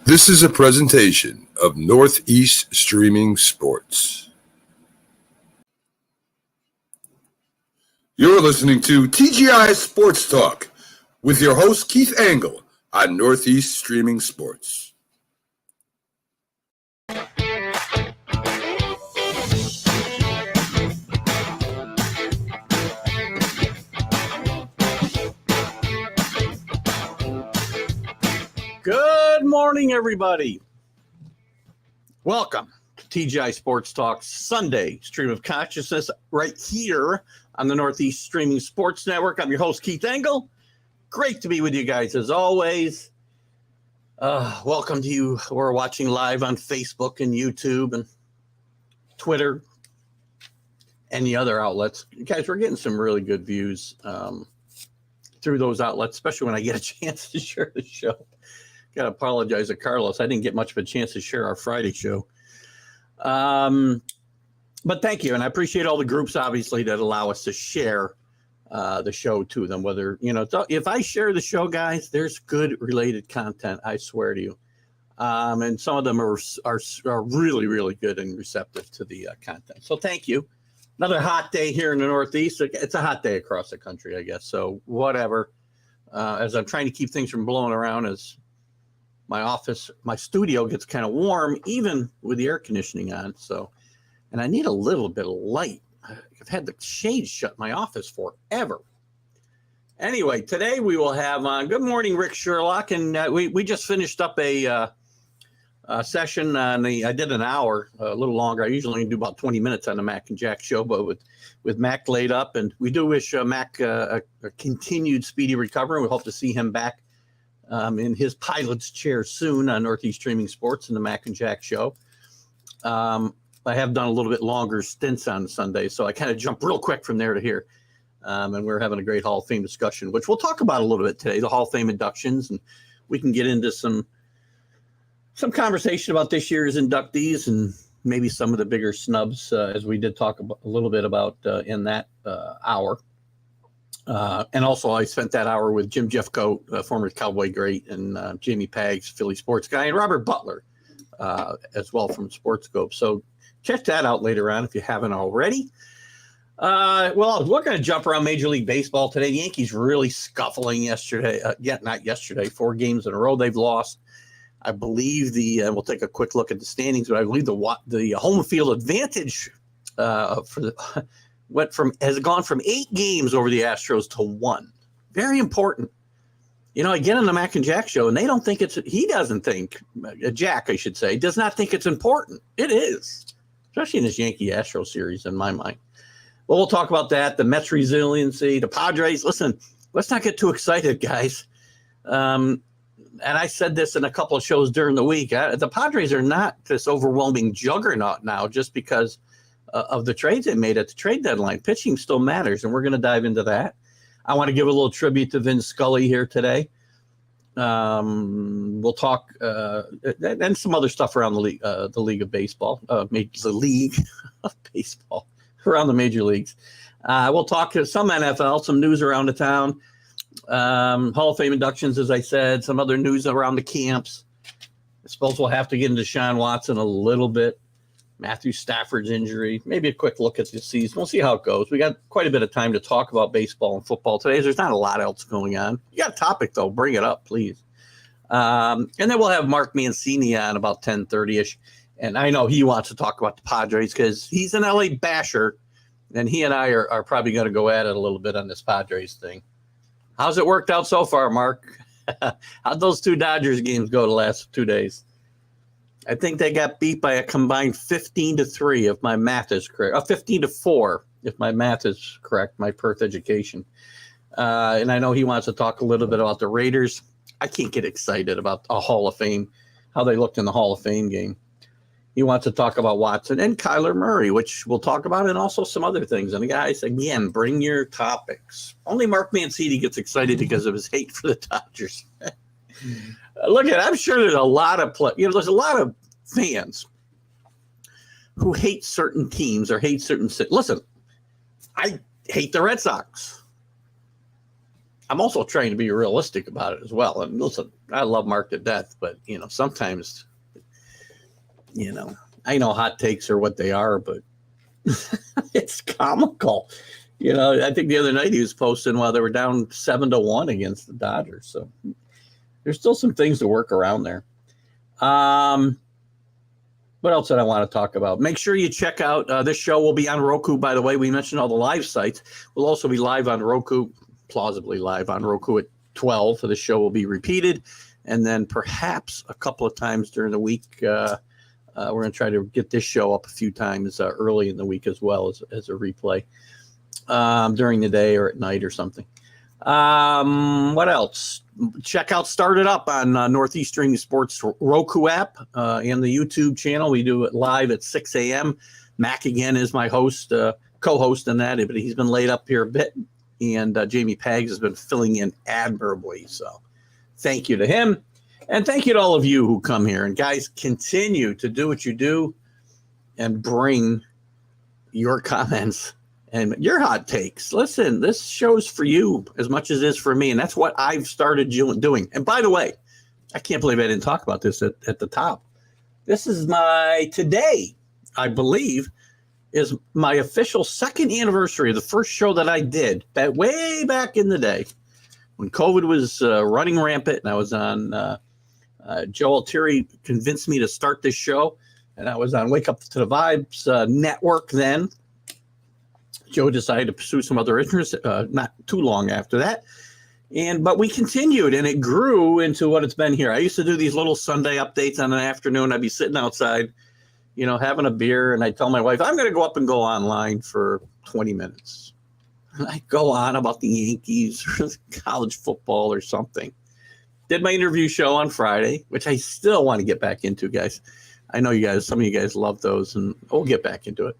This is a presentation of Northeast Streaming Sports. You're listening to TGI Sports Talk with your host Keith Angle on Northeast Streaming Sports. Good morning, everybody. Welcome to TGI Sports Talk's Sunday stream of consciousness right here on the Northeast Streaming Sports Network. I'm your host, Keith Angle. Great to be with you guys as always. Welcome to you who are watching live on Facebook and YouTube and Twitter and the other outlets. Guys, we're getting some really good views through those outlets, especially when I get a chance to share the show. Got to apologize to Carlos. I didn't get much of a chance to share our Friday show. But thank you. And I appreciate all the groups, obviously, that allow us to share the show to them. Whether, if I share the show, guys, there's good related content, I swear to you. And some of them are really, really good and receptive to the content. So thank you. Another hot day here in the Northeast. It's a hot day across the country, I guess. So whatever. As I'm trying to keep things from blowing around as my studio gets kind of warm, even with the air conditioning on. So, and I need a little bit of light. I've had the shades shut in my office forever. Anyway, today we will have on. Good morning, Rick Sherlock, and we just finished up a session on I did an hour, a little longer. I usually do about 20 minutes on the Mac and Jack show, but with Mac laid up, and we do wish Mac a continued speedy recovery. We hope to see him back in his pilot's chair soon on Northeast Streaming Sports and the Mac and Jack show. I have done a little bit longer stints on Sunday, so I kind of jumped real quick from there to here. And we're having a great Hall of Fame discussion, which we'll talk about a little bit today, the Hall of Fame inductions, and we can get into some conversation about this year's inductees and maybe some of the bigger snubs, as we did talk a little bit about in that hour. And also, I spent that hour with Jim Jeffcoat, former Cowboy great, and Jamie Paggs, Philly sports guy, and Robert Butler as well from Sportscope. So check that out later on if you haven't already. Well, we're going to jump around Major League Baseball today. The Yankees really scuffling yesterday. Not yesterday. 4 games in a row they've lost. I believe we'll take a quick look at the standings, but I believe the home field advantage has gone from 8 games over the Astros to 1. Very important. Again, on the Mac and Jack show, and they don't think he doesn't think, Jack, I should say, does not think it's important. It is, especially in this Yankee-Astro series, in my mind. Well, we'll talk about that, the Mets' resiliency, the Padres. Listen, let's not get too excited, guys. And I said this in a couple of shows during the week. The Padres are not this overwhelming juggernaut now just because of the trades they made at the trade deadline. Pitching still matters, and we're going to dive into that. I want to give a little tribute to Vin Scully here today. We'll talk and some other stuff around the league of baseball, the league of baseball around the major leagues. We'll talk to some NFL, some news around the town, Hall of Fame inductions, as I said, some other news around the camps. I suppose we'll have to get into Deshaun Watson a little bit. Matthew Stafford's injury, maybe a quick look at the season. We'll see how it goes. We got quite a bit of time to talk about baseball and football today. There's not a lot else going on. You got a topic, though. Bring it up, please. And then we'll have Mark Mancini on about 10:30-ish. And I know he wants to talk about the Padres because he's an LA basher. And he and I are probably going to go at it a little bit on this Padres thing. How's it worked out so far, Mark? How'd those 2 Dodgers games go the last 2 days? I think they got beat by a combined 15-3, if my math is correct. 15-4, if my math is correct, my Perth education. And I know he wants to talk a little bit about the Raiders. I can't get excited about a Hall of Fame, how they looked in the Hall of Fame game. He wants to talk about Watson and Kyler Murray, which we'll talk about, and also some other things. And guys, again, bring your topics. Only Mark Mancini gets excited because of his hate for the Dodgers. I'm sure there's a lot of there's a lot of fans who hate certain teams or hate certain. Listen, I hate the Red Sox. I'm also trying to be realistic about it as well. And listen, I love Mark to death, but sometimes, I know hot takes are what they are, but it's comical. I think the other night he was posting while they were down 7-1 against the Dodgers. So there's still some things to work around there. What else did I want to talk about? Make sure you check out this show. Will be on Roku, by the way. We mentioned all the live sites. We'll also be live on Roku, plausibly live on Roku at 12. So the show will be repeated. And then perhaps a couple of times during the week, we're going to try to get this show up a few times early in the week as well as a replay during the day or at night or something. What else? Check out Start It Up on Northeast Streaming Sports Roku app and the YouTube channel. We do it live at 6 a.m. Mac again is my host, co-host in that, but he's been laid up here a bit, and Jamie Paggs has been filling in admirably. So thank you to him, and thank you to all of you who come here. And guys, continue to do what you do and bring your comments and your hot takes. Listen, this show's for you as much as it is for me, and that's what I've started doing. And by the way, I can't believe I didn't talk about this at the top. This is today, I believe, is my official second anniversary of the first show that I did way back in the day when COVID was running rampant, and I was on Joe Altieri convinced me to start this show, and I was on Wake Up to the Vibes network then. Joe decided to pursue some other interests not too long after that. But we continued, and it grew into what it's been here. I used to do these little Sunday updates on an afternoon. I'd be sitting outside, having a beer, and I'd tell my wife, I'm going to go up and go online for 20 minutes. And I'd go on about the Yankees or college football or something. Did my interview show on Friday, which I still want to get back into, guys. I know some of you guys love those, and we'll get back into it.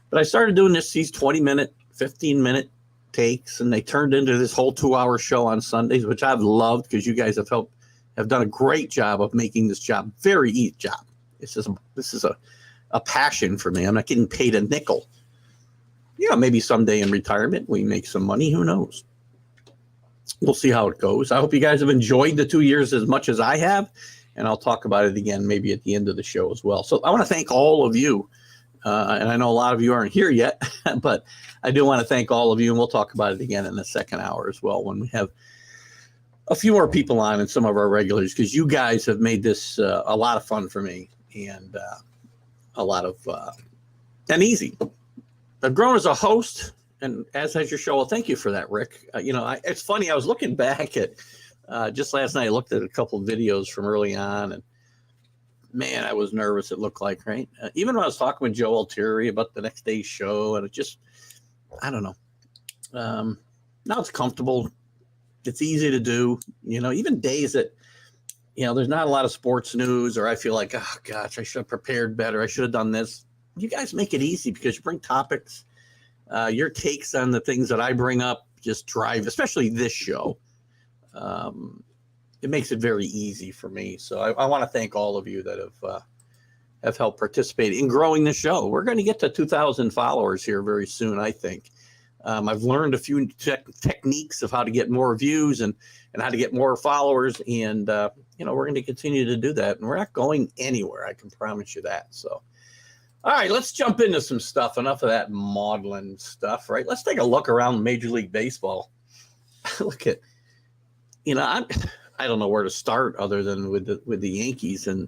But I started doing these 20-minute, 15-minute takes, and they turned into this whole 2-hour show on Sundays, which I've loved because you guys have done a great job of making this job very easy job. This is a passion for me. I'm not getting paid a nickel. Maybe someday in retirement we make some money. Who knows? We'll see how it goes. I hope you guys have enjoyed the 2 years as much as I have, and I'll talk about it again maybe at the end of the show as well. So I want to thank all of you. And I know a lot of you aren't here yet, but I do want to thank all of you, and we'll talk about it again in the second hour as well when we have a few more people on and some of our regulars, because you guys have made this a lot of fun for me and a lot of and easy. I've grown as a host, and as has your show. Well, thank you for that, Rick. It's funny. I was looking back at just last night. I looked at a couple of videos from early on, and man, I was nervous. It looked like, right? Even when I was talking with Joe Altieri about the next day's show, and it just, I don't know. Now it's comfortable. It's easy to do. Even days that, there's not a lot of sports news, or I feel like, oh gosh, I should have prepared better. I should have done this. You guys make it easy because you bring topics. Your takes on the things that I bring up just drive, especially this show. It makes it very easy for me. So I want to thank all of you that have helped participate in growing the show. We're going to get to 2,000 followers here very soon, I think. I've learned a few techniques of how to get more views and how to get more followers. And, we're going to continue to do that. And we're not going anywhere. I can promise you that. So, all right, let's jump into some stuff. Enough of that maudlin stuff, right? Let's take a look around Major League Baseball. Look at, I don't know where to start other than with the Yankees. And,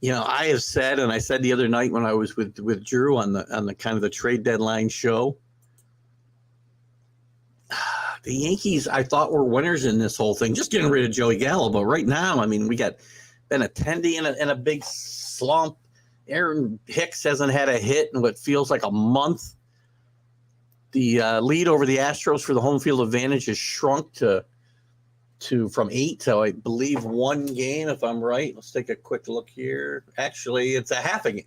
I have said, and I said the other night when I was with Drew on the kind of the trade deadline show, the Yankees, I thought, were winners in this whole thing, just getting rid of Joey Gallo. But right now, I mean, we got Benintendi in a big slump. Aaron Hicks hasn't had a hit in what feels like a month. The lead over the Astros for the home field advantage has shrunk from 8 to, I believe, 1 game, if I'm right. Let's take a quick look here. Actually, it's a half a game.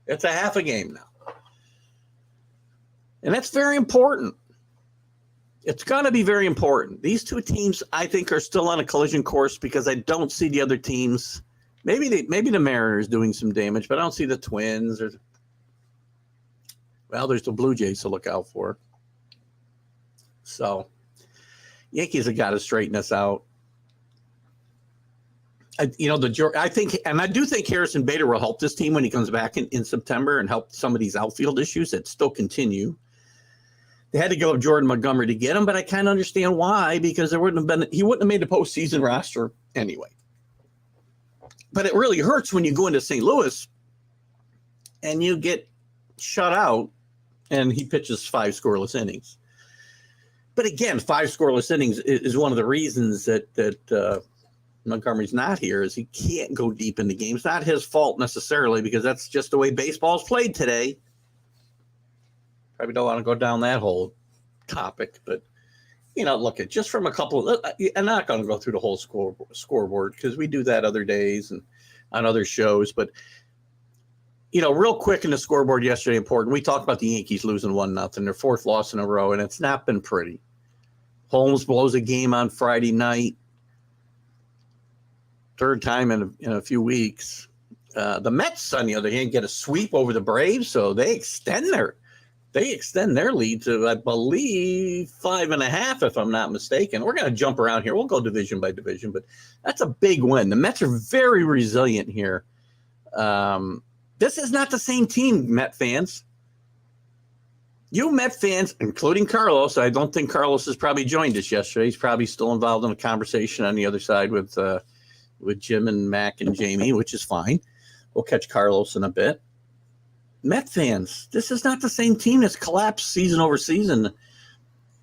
It's a half a game now. And that's very important. It's going to be very important. These two teams, I think, are still on a collision course because I don't see the other teams. Maybe the Mariners doing some damage, but I don't see the Twins. There's the Blue Jays to look out for. So Yankees have got to straighten this out. I think, and I do think Harrison Bader will help this team when he comes back in September and help some of these outfield issues that still continue. They had to go with Jordan Montgomery to get him, but I kind of understand why, because he wouldn't have made the postseason roster anyway. But it really hurts when you go into St. Louis and you get shut out and he pitches 5 scoreless innings. But again, 5 scoreless innings is one of the reasons that Montgomery's not here, is he can't go deep into games. Not his fault necessarily, because that's just the way baseball's played today. Probably don't want to go down that whole topic, but look at just from a couple of. I'm not going to go through the whole scoreboard because we do that other days and on other shows. But real quick in the scoreboard yesterday, important. We talked about the Yankees losing 1-0, their 4th loss in a row, and it's not been pretty. Holmes blows a game on Friday night. 3rd time in a few weeks. The Mets, on the other hand, get a sweep over the Braves, so they extend their lead to, I believe, 5.5, if I'm not mistaken. We're going to jump around here. We'll go division by division, but that's a big win. The Mets are very resilient here. This is not the same team, Met fans. You Met fans, including Carlos, I don't think Carlos has probably joined us yesterday. He's probably still involved in a conversation on the other side with Jim and Mac and Jamie, which is fine. We'll catch Carlos in a bit. Met fans, this is not the same team that's collapsed season over season.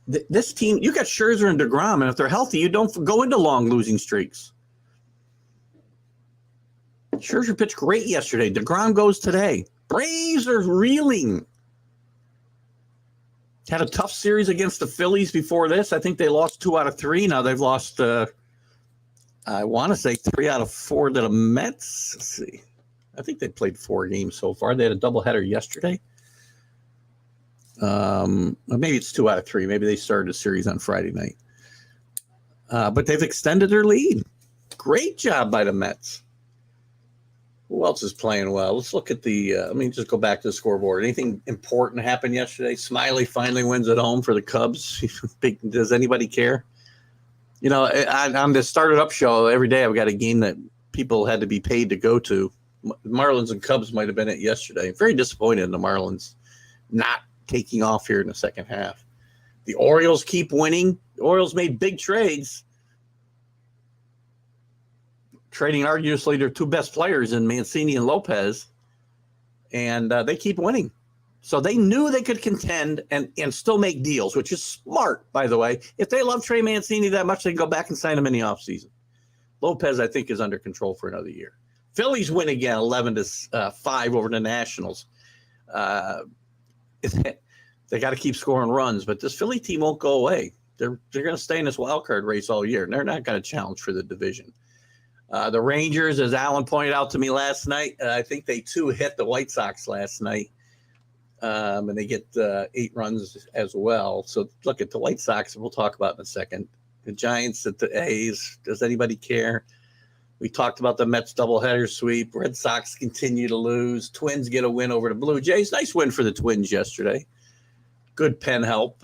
This team, you got Scherzer and DeGrom, and if they're healthy, you don't go into long losing streaks. Scherzer pitched great yesterday. DeGrom goes today. Braves are reeling. Had a tough series against the Phillies before this. I think they lost 2 out of 3. Now they've lost, I want to say 3 out of 4 to the Mets. Let's see. I think they played 4 games so far. They had a doubleheader yesterday. Maybe it's 2 out of 3. Maybe they started a series on Friday night. But they've extended their lead. Great job by the Mets. Who else is playing well? Let's look at let me just go back to the scoreboard. Anything important happened yesterday? Smiley finally wins at home for the Cubs. Does anybody care? On the started up show, every day I've got a game that people had to be paid to go to. Marlins and Cubs might have been it yesterday. Very disappointed in the Marlins not taking off here in the second half. The Orioles keep winning. The Orioles made big trades, trading arguably their 2 best players in Mancini and Lopez, and they keep winning. So they knew they could contend and still make deals, which is smart, by the way. If they love Trey Mancini that much, they can go back and sign him in the offseason. Lopez, I think, is under control for another year. Phillies win again, 11-5 over the Nationals. They got to keep scoring runs, but this Philly team won't go away. They're going to stay in this wild card race all year, and they're not going to challenge for the division. The Rangers, as Alan pointed out to me last night, I think they too hit the White Sox last night, and they get 8 runs as well. So look at the White Sox, we'll talk about in a second. The Giants at the A's, does anybody care? We talked about the Mets doubleheader sweep. Red Sox continue to lose. Twins get a win over the Blue Jays. Nice win for the Twins yesterday. Good pen help,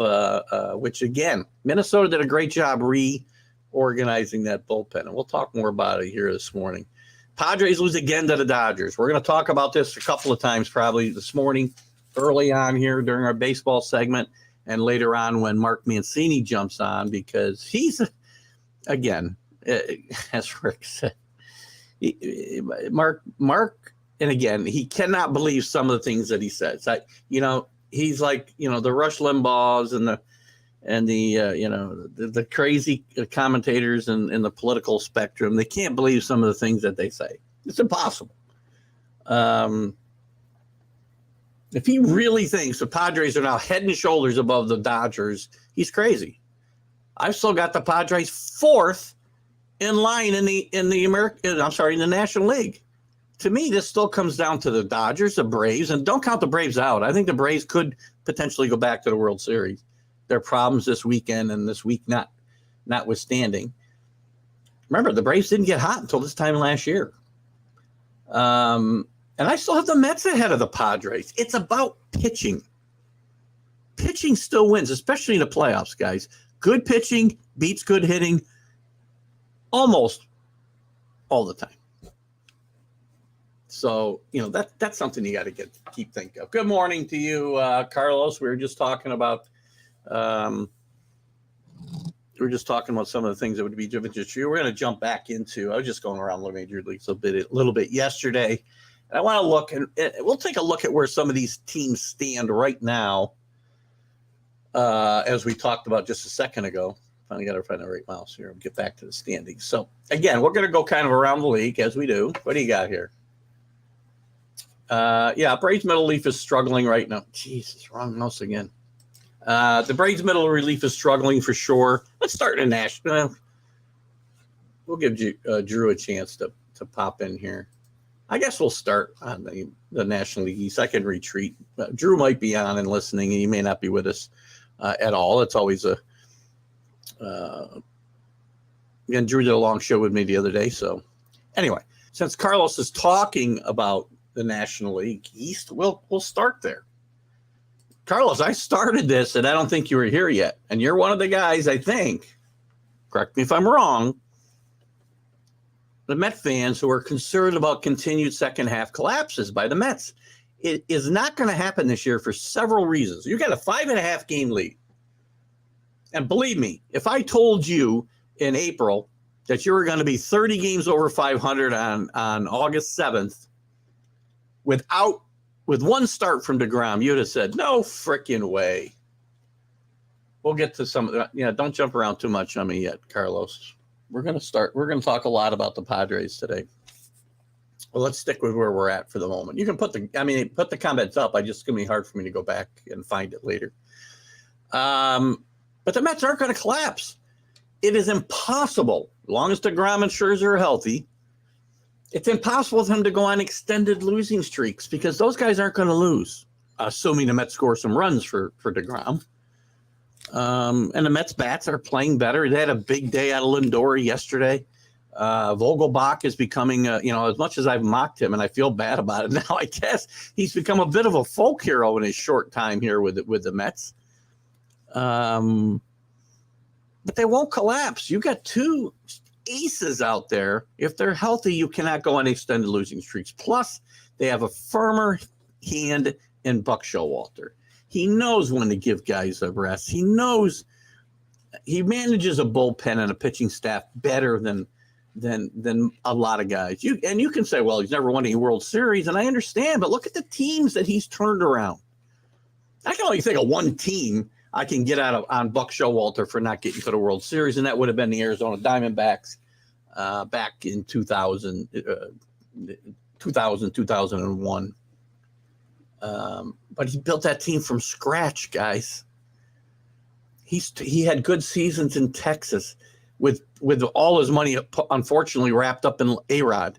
which, again, Minnesota did a great job reorganizing that bullpen. And we'll talk more about it here this morning. Padres lose again to the Dodgers. We're going to talk about this a couple of times probably this morning, early on here during our baseball segment, and later on when Mark Mancini jumps on, because he's, again, as Rick said, Mark, and again, he cannot believe some of the things that he says. He's like, the Rush Limbaughs and the crazy commentators in the political spectrum. They can't believe some of the things that they say. It's impossible. If he really thinks the Padres are now head and shoulders above the Dodgers, he's crazy. I've still got the Padres 4th in line in the National League. To me, this still comes down to the Dodgers, the Braves, and don't count the Braves out. I think the Braves could potentially go back to the World Series. Their problems this weekend and this week notwithstanding. Remember, the Braves didn't get hot until this time last year. And I still have the Mets ahead of the Padres. It's about pitching. pitching still wins, especially in the playoffs, guys. Good pitching beats good hitting almost all the time. So, that's something you got to keep thinking of. Good morning to you, Carlos. We were just talking about some of the things that would be of interest to you. We're going to jump back into, I was just going around the major leagues a little bit yesterday. And I want to look, and we'll take a look at where some of these teams stand right now, as we talked about just a second ago. Finally got to find the right mouse here and get back to the standings. So, again, we're going to go kind of around the league as we do. What do you got here? Braves middle relief is struggling right now. Jesus, wrong mouse again. The Braves middle relief is struggling for sure. Let's start in Nashville. We'll give Drew a chance to pop in here. I guess we'll start on the National League East. I can retreat. Drew might be on and listening, and he may not be with us at all. It's always again, Drew did a long show with me the other day. So anyway, since Carlos is talking about the National League East, we'll start there. Carlos, I started this, and I don't think you were here yet. And you're one of the guys, I think, correct me if I'm wrong, the Met fans who are concerned about continued second half collapses by the Mets. It is not going to happen this year for several reasons. You got a 5.5 game lead. And believe me, if I told you in April that you were going to be 30 games over 500 on August 7th, with one start from DeGrom, you'd have said, no freaking way. We'll get to some of that. Don't jump around too much on me yet, Carlos. We're going to talk a lot about the Padres today. Well, let's stick with where we're at for the moment. You can put the comments up. It's going to be hard for me to go back and find it later. But the Mets aren't going to collapse. It is impossible, as long as DeGrom and Scherzer are healthy. It's impossible for them to go on extended losing streaks because those guys aren't going to lose, assuming the Mets score some runs for DeGrom. And the Mets bats are playing better. They had a big day out of Lindor yesterday. Vogelbach is becoming, as much as I've mocked him, and I feel bad about it now, I guess he's become a bit of a folk hero in his short time here with the Mets. But they won't collapse. You got two aces out there. If they're healthy, you cannot go on extended losing streaks. Plus, they have a firmer hand in Buck Showalter. He knows when to give guys a rest. He knows he manages a bullpen and a pitching staff better than a lot of guys. You can say, well, he's never won any World Series, and I understand, but look at the teams that he's turned around. I can only think of one team I can get out of on Buck Showalter for not getting to the World Series, and that would have been the Arizona Diamondbacks back in 2001. But he built that team from scratch, guys. He had good seasons in Texas with all his money, unfortunately, wrapped up in A-Rod.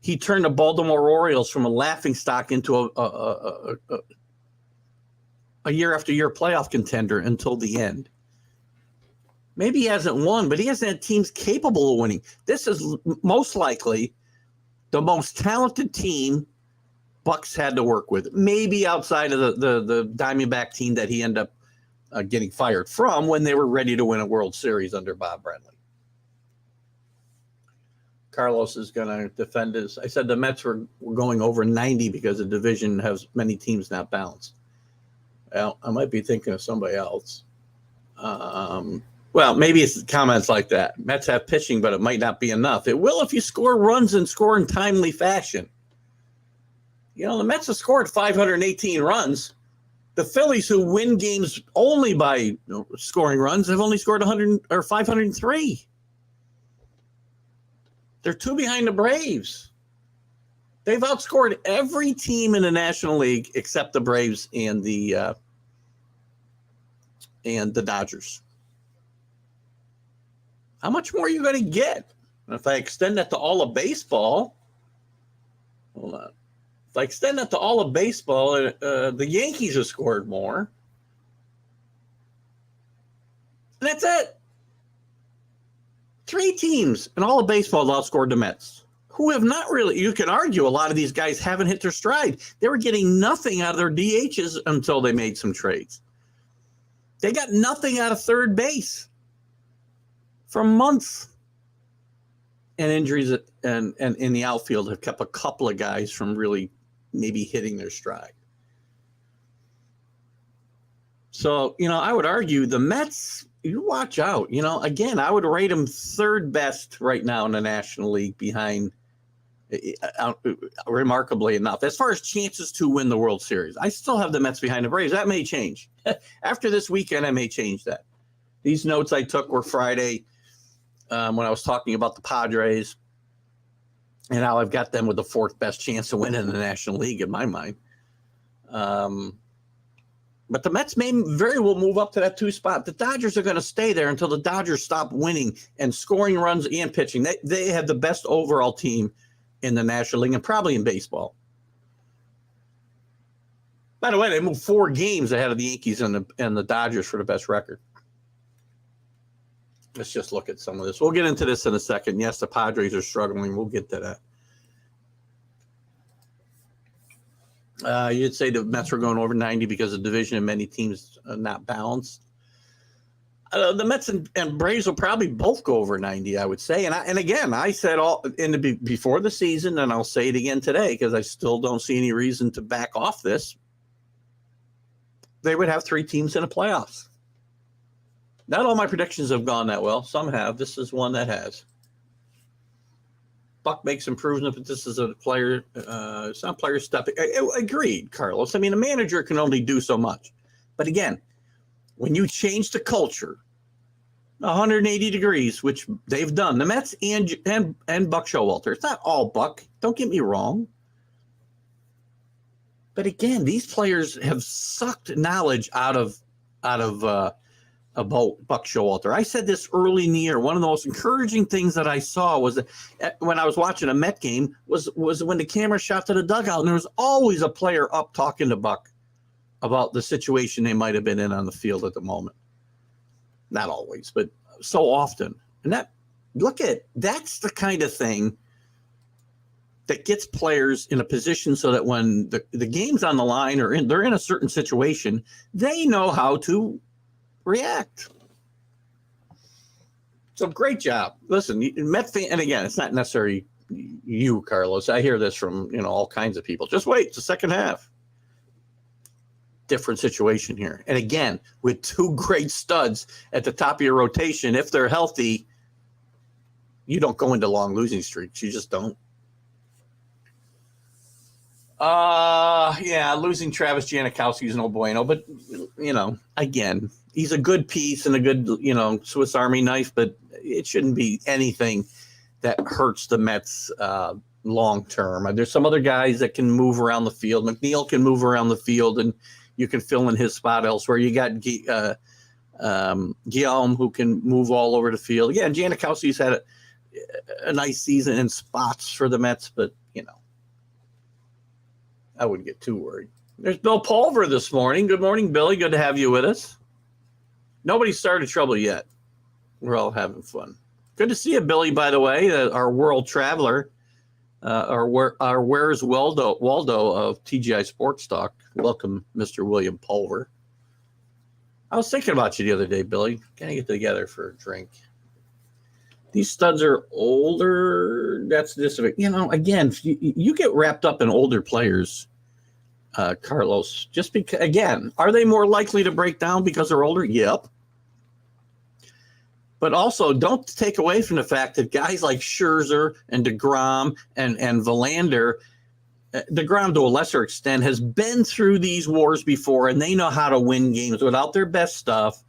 He turned the Baltimore Orioles from a laughingstock into a year after year playoff contender until the end. Maybe he hasn't won, but he hasn't had teams capable of winning. This is most likely the most talented team Bucks had to work with, maybe outside of the Diamondback team that he ended up getting fired from when they were ready to win a World Series under Bob Brenly. Carlos is going to defend his. I said the Mets were going over 90 because the division has many teams not balanced. Well, I might be thinking of somebody else. Well, maybe it's comments like that. Mets have pitching, but it might not be enough. It will if you score runs and score in timely fashion. The Mets have scored 518 runs. The Phillies, who win games only by scoring runs, have only scored 100 or 503. They're two behind the Braves. They've outscored every team in the National League except the Braves and the Dodgers. How much more are you going to get? And if I extend that to all of baseball, hold on. If I extend that to all of baseball, the Yankees have scored more. And that's it. 3 teams in all of baseball have outscored the Mets, who have not really, you can argue a lot of these guys haven't hit their stride. They were getting nothing out of their DHs until they made some trades. They got nothing out of third base for months. And injuries and in the outfield have kept a couple of guys from really maybe hitting their stride. So, I would argue the Mets, you watch out. Again, I would rate them third best right now in the National League behind, remarkably enough, as far as chances to win the World Series. I still have the Mets behind the Braves. That may change. After this weekend, I may change that. These notes I took were Friday when I was talking about the Padres. And now I've got them with the fourth best chance to win in the National League in my mind. But the Mets may very well move up to that 2 spot. The Dodgers are going to stay there until the Dodgers stop winning and scoring runs and pitching. They have the best overall team in the National League and probably in baseball. By the way, they moved 4 games ahead of the Yankees and the Dodgers for the best record. Let's just look at some of this. We'll get into this in a second. Yes, the Padres are struggling. We'll get to that. You'd say the Mets were going over 90 because of division and many teams not balanced. The Mets and Braves will probably both go over 90, I would say. And again, I said before the season, and I'll say it again today because I still don't see any reason to back off this. They would have 3 teams in the playoffs. Not all my predictions have gone that well. Some have. This is one that has. Buck makes improvements, but this is a player. It's not player stuff. Agreed, Carlos. I mean, a manager can only do so much. But again, when you change the culture 180 degrees, which they've done, the Mets and Buck Showalter. It's not all Buck. Don't get me wrong. But again, these players have sucked knowledge out of about Buck Showalter. I said this early in the year. One of the most encouraging things that I saw was that when I was watching a Met game was when the camera shot to the dugout, and there was always a player up talking to Buck about the situation they might have been in on the field at the moment. Not always, but so often. And that's the kind of thing that gets players in a position so that when the game's on the line or they're in a certain situation, they know how to react. So great job. Listen, Met fan, and again, it's not necessarily you, Carlos. I hear this from all kinds of people. Just wait, it's the second half. Different situation here. And again, with 2 great studs at the top of your rotation, if they're healthy, you don't go into long losing streaks. You just don't. Losing Travis Janikowski is no bueno, but again, he's a good piece and a good, Swiss Army knife, but it shouldn't be anything that hurts the Mets long term. There's some other guys that can move around the field. McNeil can move around the field, and you can fill in his spot elsewhere. You got Guillaume, who can move all over the field. Yeah, Janikowski's had a nice season in spots for the Mets, but I wouldn't get too worried. There's Bill Pulver this morning. Good morning, Billy. Good to have you with us. Nobody started trouble yet. We're all having fun. Good to see you, Billy, by the way, our world traveler, our Where's Waldo of TGI Sports Talk. Welcome, Mr. William Pulver. I was thinking about you the other day, Billy. Can I get together for a drink? These studs are older. That's this. Again, you get wrapped up in older players, Carlos. Just because, again, are they more likely to break down because they're older? Yep. But also, don't take away from the fact that guys like Scherzer and DeGrom and Verlander, DeGrom to a lesser extent, has been through these wars before, and they know how to win games without their best stuff.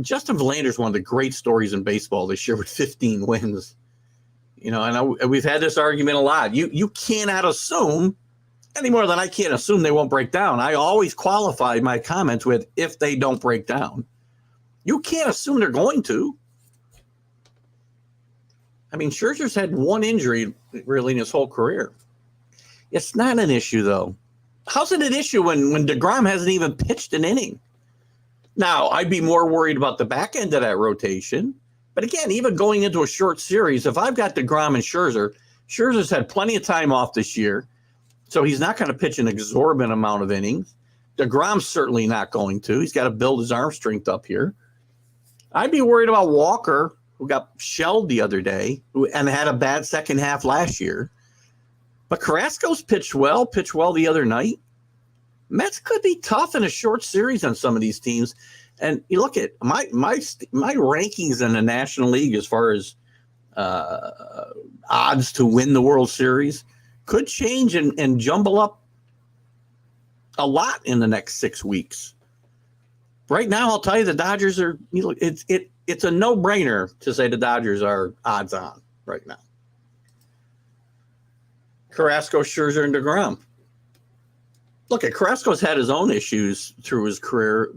Justin Verlander is one of the great stories in baseball this year with 15 wins. And we've had this argument a lot. You cannot assume any more than I can't assume they won't break down. I always qualify my comments with if they don't break down. You can't assume they're going to. I mean, Scherzer's had one injury really in his whole career. It's not an issue, though. How's it an issue when DeGrom hasn't even pitched an inning? Now, I'd be more worried about the back end of that rotation. But again, even going into a short series, if I've got DeGrom and Scherzer's had plenty of time off this year, so he's not going to pitch an exorbitant amount of innings. DeGrom's certainly not going to. He's got to build his arm strength up here. I'd be worried about Walker, who got shelled the other day and had a bad second half last year. But Carrasco's pitched well the other night. Mets could be tough in a short series on some of these teams. And you look at my rankings in the National League as far as odds to win the World Series could change and jumble up a lot in the next 6 weeks. Right now, I'll tell you the Dodgers are. It's a no-brainer to say the Dodgers are odds on right now. Carrasco, Scherzer, and DeGrom. Look, Carrasco's had his own issues through his career,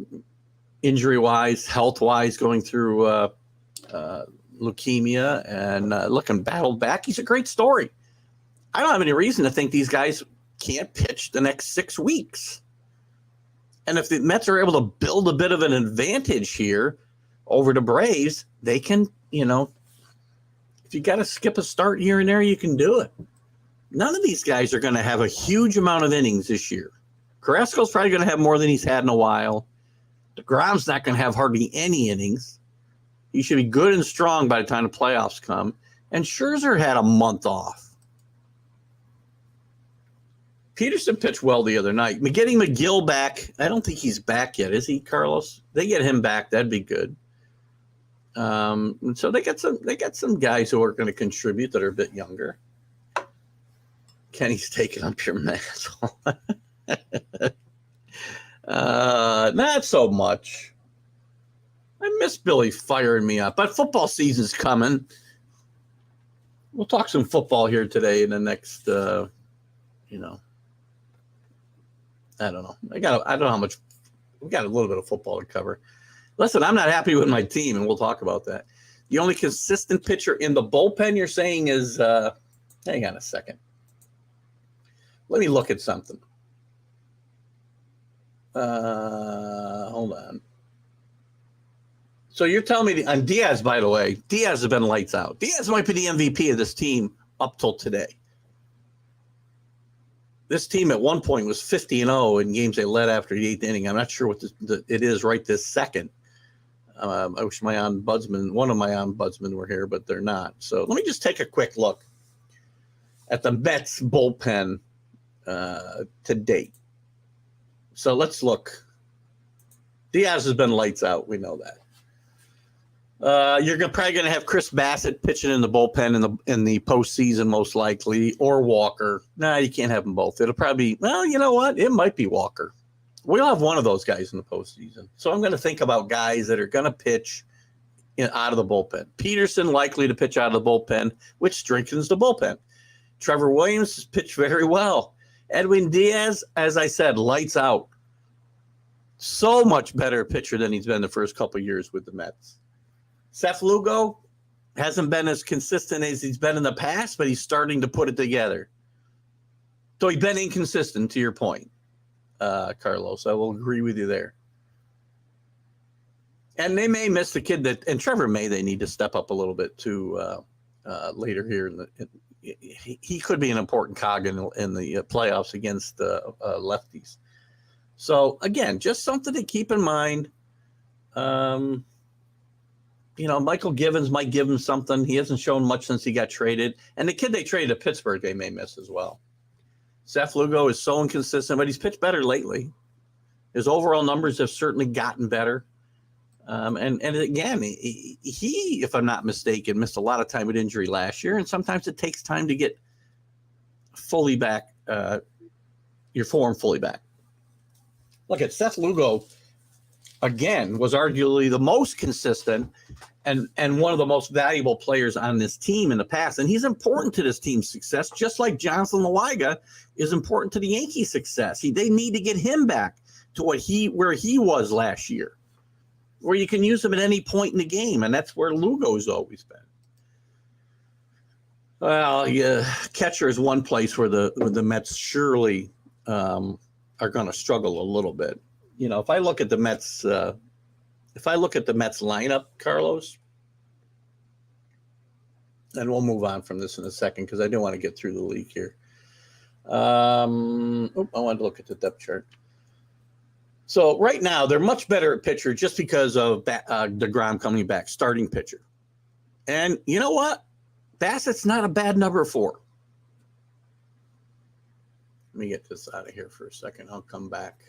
injury-wise, health-wise, going through leukemia and battled back. He's a great story. I don't have any reason to think these guys can't pitch the next 6 weeks. And if the Mets are able to build a bit of an advantage here over the Braves, they can, if you got to skip a start here and there, you can do it. None of these guys are going to have a huge amount of innings this year. Carrasco's probably going to have more than he's had in a while. DeGrom's not going to have hardly any innings. He should be good and strong by the time the playoffs come. And Scherzer had a month off. Peterson pitched well the other night. Getting McGill back, I don't think he's back yet, is he, Carlos? They get him back, that'd be good. And so they got some guys who are going to contribute that are a bit younger. Kenny's taking up your mantle. Not so much. I miss Billy firing me up, but football season's coming. We'll talk some football here today in the next, I don't know. I don't know how much. We got a little bit of football to cover. Listen, I'm not happy with my team, and we'll talk about that. The only consistent pitcher in the bullpen you're saying is, hang on a second. Let me look at something. Hold on. So you're telling me on Diaz, by the way, Diaz has been lights out. Diaz might be the MVP of this team up till today. This team at one point was 50-0 in games they led after the 8th inning. I'm not sure what it is right this second. I wish one of my ombudsmen were here, but they're not. So let me just take a quick look at the Mets bullpen to date. So let's look. Diaz has been lights out. We know that. You're probably going to have Chris Bassett pitching in the bullpen in the postseason, most likely, or Walker. No, you can't have them both. It'll probably be, well, you know what? It might be Walker. We'll have one of those guys in the postseason. So I'm going to think about guys that are going to pitch out of the bullpen. Peterson likely to pitch out of the bullpen, which strengthens the bullpen. Trevor Williams has pitched very well. Edwin Diaz, as I said, lights out. So much better pitcher than he's been the first couple of years with the Mets. Seth Lugo hasn't been as consistent as he's been in the past, but he's starting to put it together. So he's been inconsistent, to your point, Carlos. I will agree with you there. And they may miss the kid and Trevor May, they need to step up a little bit too later here. He could be an important cog in the playoffs against lefties. So, again, just something to keep in mind. Michael Givens might give him something. He hasn't shown much since he got traded. And the kid they traded to Pittsburgh, they may miss as well. Seth Lugo is so inconsistent, but he's pitched better lately. His overall numbers have certainly gotten better. And again, he, if I'm not mistaken, missed a lot of time with injury last year. And sometimes it takes time to get fully back, your form fully back. Look at Seth Lugo. Again, was arguably the most consistent and one of the most valuable players on this team in the past. And he's important to this team's success, just like Jonathan Loaiga is important to the Yankees' success. They need to get him back to where he was last year, where you can use him at any point in the game. And that's where Lugo's always been. Well, catcher is one place where the Mets surely are going to struggle a little bit. If I look at the Mets, lineup, Carlos, and we'll move on from this in a second because I do want to get through the league here. I wanted to look at the depth chart. So right now they're much better at pitcher just because of DeGrom coming back, starting pitcher. And you know what? Bassett's not a bad number 4. Let me get this out of here for a second. I'll come back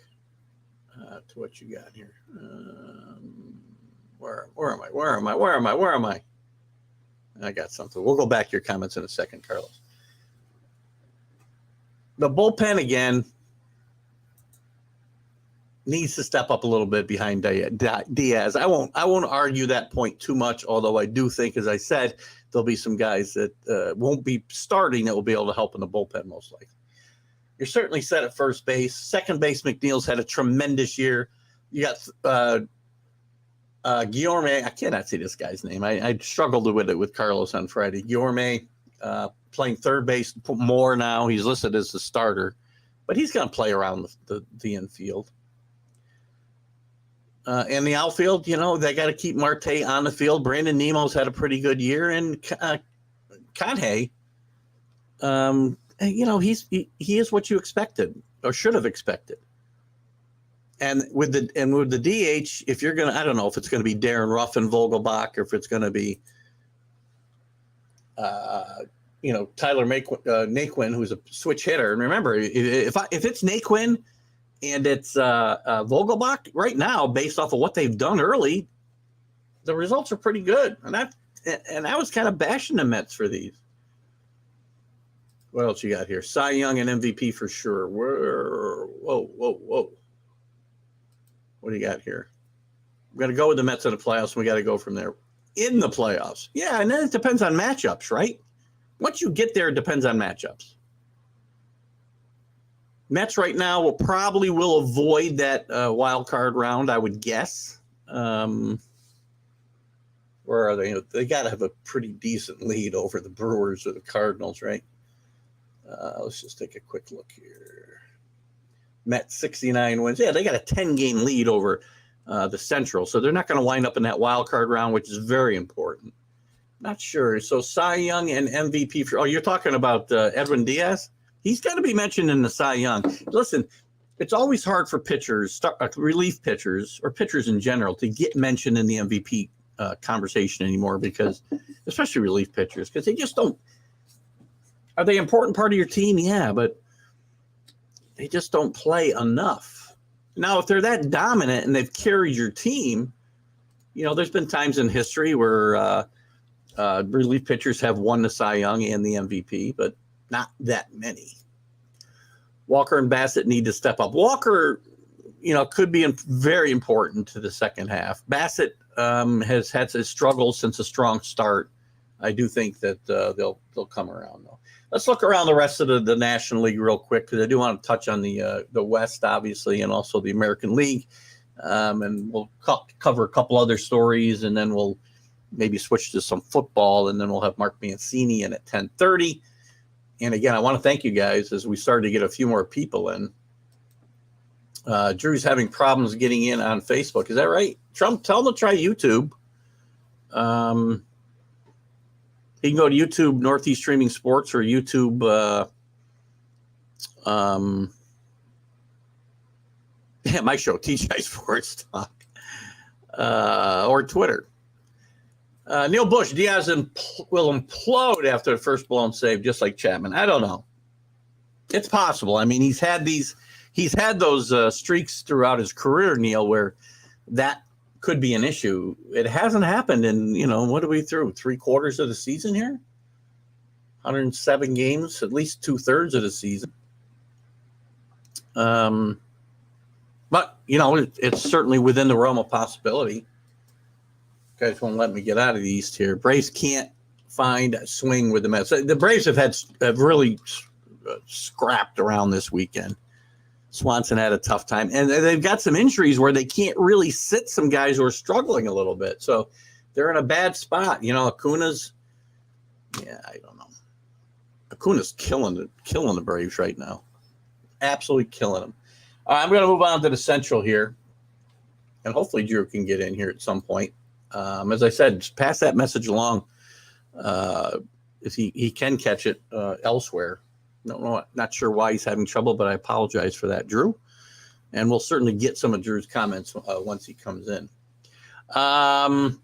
to what you got here. Where am I? I got something. We'll go back to your comments in a second, Carlos. The bullpen again needs to step up a little bit behind Diaz. I won't argue that point too much, although I do think, as I said, there'll be some guys that won't be starting that will be able to help in the bullpen most likely. You're certainly set at first base. Second base, McNeil's had a tremendous year. You got Guillorme. I cannot say this guy's name. I struggled with it with Carlos on Friday. Guillorme playing third base more now. He's listed as the starter, but he's going to play around the infield. And the outfield, they got to keep Marte on the field. Brandon Nemo's had a pretty good year, and Conhey, he is what you expected or should have expected. And with the DH, if you're gonna, I don't know if it's going to be Darren Ruffin, Vogelbach, or if it's going to be, Tyler Naquin, who's a switch hitter. And remember, if it's Naquin and it's Vogelbach right now, based off of what they've done early, the results are pretty good. And I was kind of bashing the Mets for these. What else you got here? Cy Young and MVP for sure. Whoa. What do you got here? We're going to go with the Mets in the playoffs, and we got to go from there. In the playoffs. Yeah, and then it depends on matchups, right? Once you get there, it depends on matchups. Mets right now will avoid that wild card round, I would guess. Where are they? They got to have a pretty decent lead over the Brewers or the Cardinals, right? Let's just take a quick look here. Mets 69 wins. Yeah, they got a 10-game lead over the Central, so they're not going to wind up in that wild card round, which is very important. Not sure. So Cy Young and MVP for. Oh, you're talking about Edwin Diaz? He's got to be mentioned in the Cy Young. Listen, it's always hard for pitchers, relief pitchers, or pitchers in general, to get mentioned in the MVP conversation anymore, because, especially relief pitchers, because they just don't. Are they an important part of your team? Yeah, but they just don't play enough. Now, if they're that dominant and they've carried your team, there's been times in history where relief pitchers have won the Cy Young and the MVP, but not that many. Walker and Bassett need to step up. Walker, could be very important to the second half. Bassett has had his struggles since a strong start. I do think that they'll come around, though. Let's look around the rest of the National League real quick, because I do want to touch on the West, obviously, and also the American League. And we'll cover a couple other stories, and then we'll maybe switch to some football, and then we'll have Mark Mancini in at 10:30. And again, I want to thank you guys as we started to get a few more people in. Drew's having problems getting in on Facebook. Is that right? Trump, tell him to try YouTube. You can go to YouTube Northeast Streaming Sports, or YouTube my show, TGI Sports Talk, or Twitter. Neil Bush, Diaz will implode after the first blown save, just like Chapman. I don't know. It's possible. I mean, he's had those streaks throughout his career, Neil, where that could be an issue. It hasn't happened in, what are we through? 3/4 of the season here? 107 games, at least 2/3 of the season. But, it's certainly within the realm of possibility. Guys won't let me get out of the East here. Braves can't find a swing with the Mets. The Braves have really scrapped around this weekend. Swanson had a tough time, and they've got some injuries where they can't really sit some guys who are struggling a little bit. So they're in a bad spot. Acuna's, I don't know. Acuna's killing the Braves right now. Absolutely killing them. I'm going to move on to the Central here, and hopefully Drew can get in here at some point. As I said, just pass that message along if he can catch it elsewhere. No, not sure why he's having trouble, but I apologize for that, Drew. And we'll certainly get some of Drew's comments once he comes in. And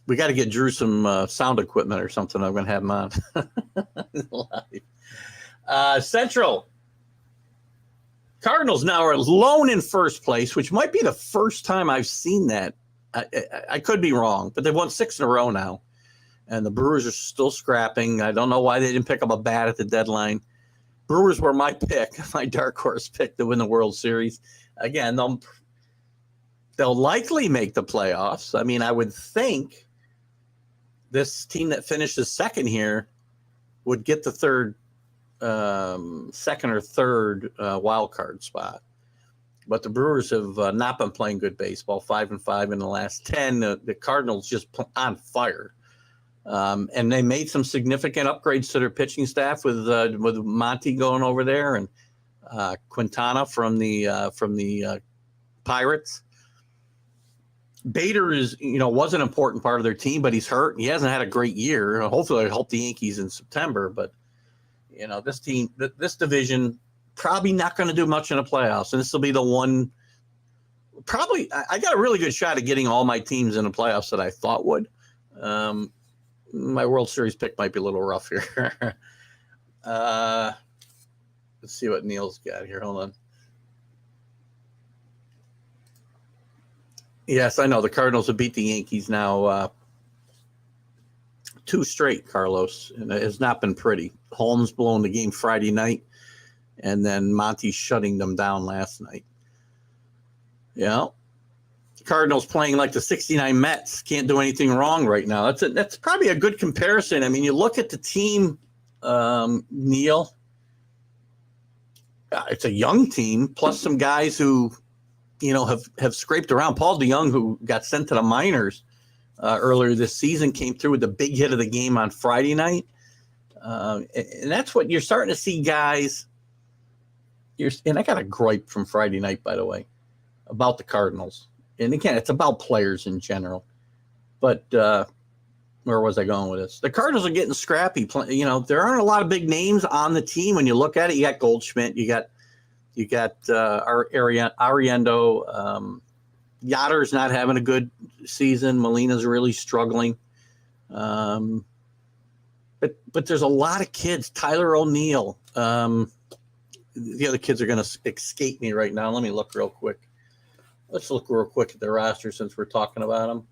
we got to get Drew some sound equipment or something. I'm going to have him on live. Central. Cardinals now are alone in first place, which might be the first time I've seen that. I could be wrong, but they've won 6 in a row now. And the Brewers are still scrapping. I don't know why they didn't pick up a bat at the deadline. Brewers were my pick, my dark horse pick to win the World Series. Again, they'll likely make the playoffs. I mean, I would think this team that finishes second here would get the second or third wild card spot. But the Brewers have not been playing good baseball, 5-5 in the last 10. The Cardinals just on fire. And they made some significant upgrades to their pitching staff with Monty going over there and Quintana from the Pirates. Bader was an important part of their team, but he's hurt. He hasn't had a great year. Hopefully, it'll help the Yankees in September. But this team, this division, probably not going to do much in the playoffs. And this will be the one. Probably, I got a really good shot at getting all my teams in the playoffs that I thought would. My World Series pick might be a little rough here. Let's see what Neil's got here. Hold on. Yes, I know the Cardinals have beat the Yankees now 2 straight, Carlos, and it has not been pretty. Holmes blowing the game Friday night, and then Monty shutting them down last night. Yeah. Cardinals playing like the 69 Mets, can't do anything wrong right now. That's probably a good comparison. I mean, you look at the team, Neil, it's a young team, plus some guys who, have scraped around. Paul DeYoung, who got sent to the minors earlier this season, came through with the big hit of the game on Friday night. And that's what you're starting to see, guys. And I got a gripe from Friday night, by the way, about the Cardinals. And again, it's about players in general. But where was I going with this? The Cardinals are getting scrappy. There aren't a lot of big names on the team. When you look at it, you got Goldschmidt, you got Ariendo. Yatter's not having a good season. Molina's really struggling. But there's a lot of kids. Tyler O'Neill. The other kids are going to escape me right now. Let me look real quick. Let's look real quick at the roster since we're talking about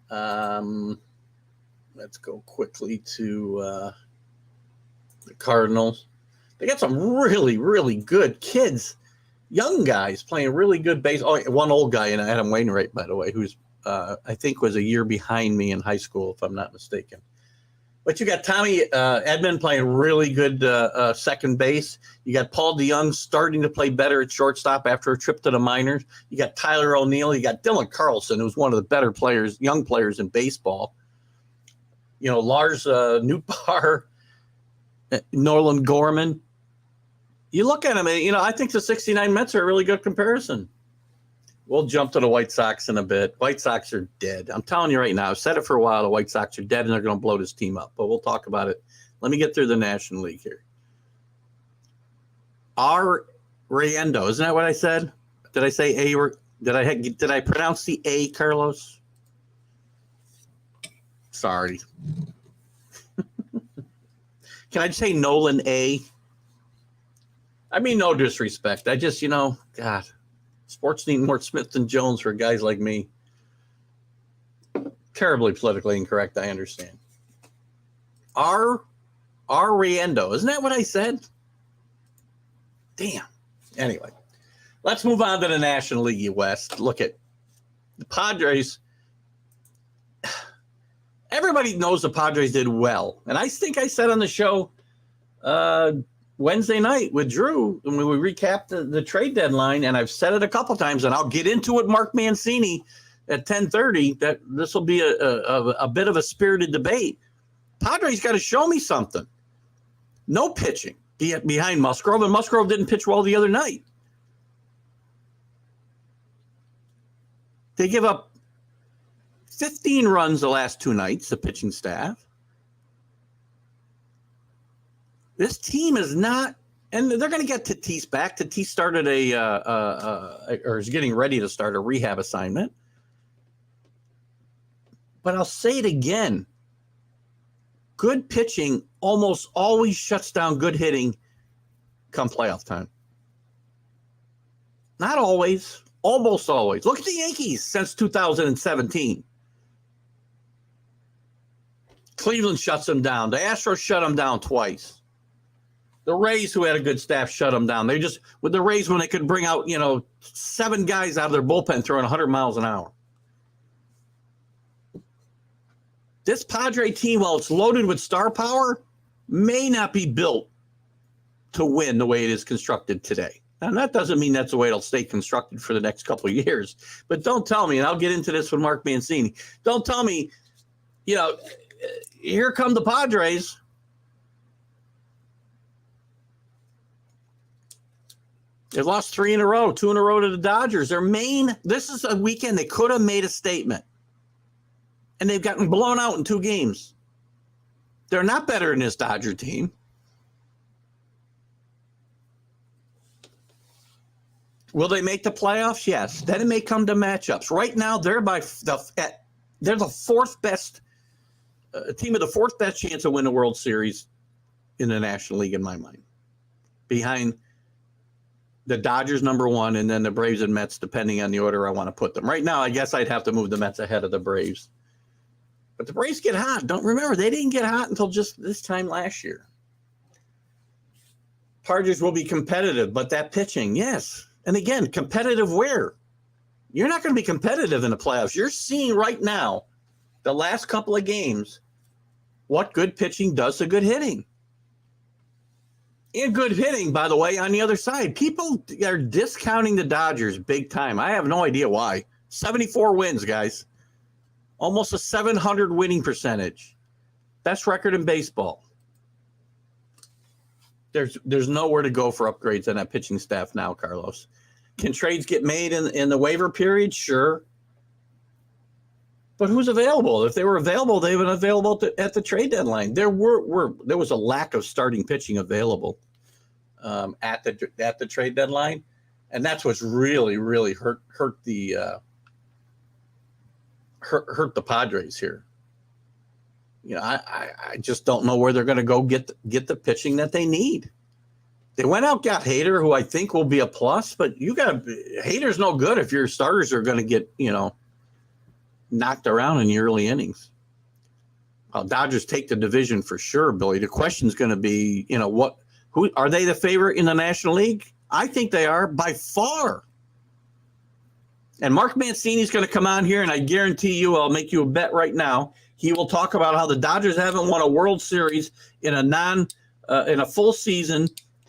them. Let's go quickly to the Cardinals. They got some really, really good kids, young guys playing really good baseball. Oh, one old guy, Adam Wainwright, by the way, who's I think was a year behind me in high school, if I'm not mistaken. But you got Tommy Edman playing really good second base. You got Paul DeYoung starting to play better at shortstop after a trip to the minors. You got Tyler O'Neill. You got Dylan Carlson, who's one of the better players, young players in baseball. Lars Nootbaar, Nolan Gorman. You look at them, and, I think the 69 Mets are a really good comparison. We'll jump to the White Sox in a bit. White Sox are dead. I'm telling you right now. I've said it for a while. The White Sox are dead, and they're going to blow this team up. But we'll talk about it. Let me get through the National League here. Ariendo, isn't that what I said? Did I say A? Or did I pronounce the A, Carlos? Sorry. Can I just say Nolan A? I mean, no disrespect. I just, God, sports need more Smith than Jones for guys like me. Terribly politically incorrect, I understand. Ariendo, isn't that what I said? Damn. Anyway, let's move on to the National League West. Look at the Padres. Everybody knows the Padres did well. And I think I said on the show Wednesday night with Drew, when we recapped the trade deadline, and I've said it a couple times, and I'll get into it, Mark Mancini, at 10:30, that this will be a bit of a spirited debate. Padres got to show me something. No pitching behind Musgrove, and Musgrove didn't pitch well the other night. They give up 15 runs the last 2 nights, the pitching staff. This team is not And they're going to get Tatis back. Tatis started or is getting ready to start a rehab assignment. But I'll say it again. Good pitching almost always shuts down good hitting come playoff time. Not always, almost always. Look at the Yankees since 2017. Cleveland shuts them down. The Astros shut them down twice. The Rays, who had a good staff, shut them down. They just, with the Rays, when they could bring out, 7 guys out of their bullpen throwing 100 miles an hour. This Padre team, while it's loaded with star power, may not be built to win the way it is constructed today. Now, that doesn't mean that's the way it'll stay constructed for the next couple of years. But don't tell me, and I'll get into this with Mark Mancini, don't tell me, here come the Padres. They lost 3 in a row, 2 in a row to the Dodgers. This is a weekend they could have made a statement. And they've gotten blown out in 2 games. They're not better than this Dodger team. Will they make the playoffs? Yes. Then it may come to matchups. Right now, they're the 4th best team with the 4th best chance to win the World Series in the National League, in my mind. Behind the Dodgers, number 1, and then the Braves and Mets, depending on the order I want to put them. Right now, I guess I'd have to move the Mets ahead of the Braves. But the Braves get hot. Don't remember, they didn't get hot until just this time last year. Padres will be competitive, but that pitching, yes. And again, competitive where? You're not going to be competitive in the playoffs. You're seeing right now, the last couple of games, what good pitching does to good hitting. And good hitting, by the way, on the other side. People are discounting the Dodgers big time. I have no idea why. 74 wins, guys. Almost a 700 winning percentage. Best record in baseball. There's nowhere to go for upgrades on that pitching staff now, Carlos. Can trades get made in the waiver period? Sure. But who's available? If they were available, they would have been available at the trade deadline. There was a lack of starting pitching available at the trade deadline, and that's what's really hurt the Padres here. I just don't know where they're going to go get the pitching that they need. They went out, got Hader, who I think will be a plus, but Hader's no good if your starters are going to get knocked around in the early innings. Dodgers take the division for sure, Billy. The question is going to be, who are they the favorite in the National League? I think they are by far. And Mark Mancini is going to come on here, and I guarantee you, I'll make you a bet right now. He will talk about how the Dodgers haven't won a World Series in a full season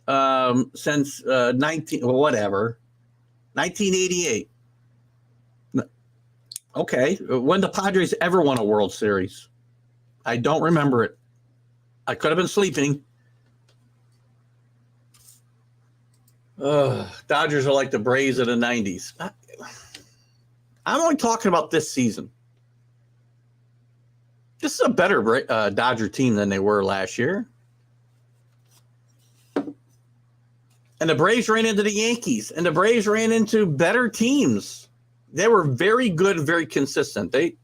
since 1988. Okay, when the Padres ever won a World Series? I don't remember it. I could have been sleeping. Dodgers are like the Braves of the 90s. I'm only talking about this season. This is a better Dodger team than they were last year. And the Braves ran into the Yankees, and the Braves ran into better teams. They were very good, very consistent. They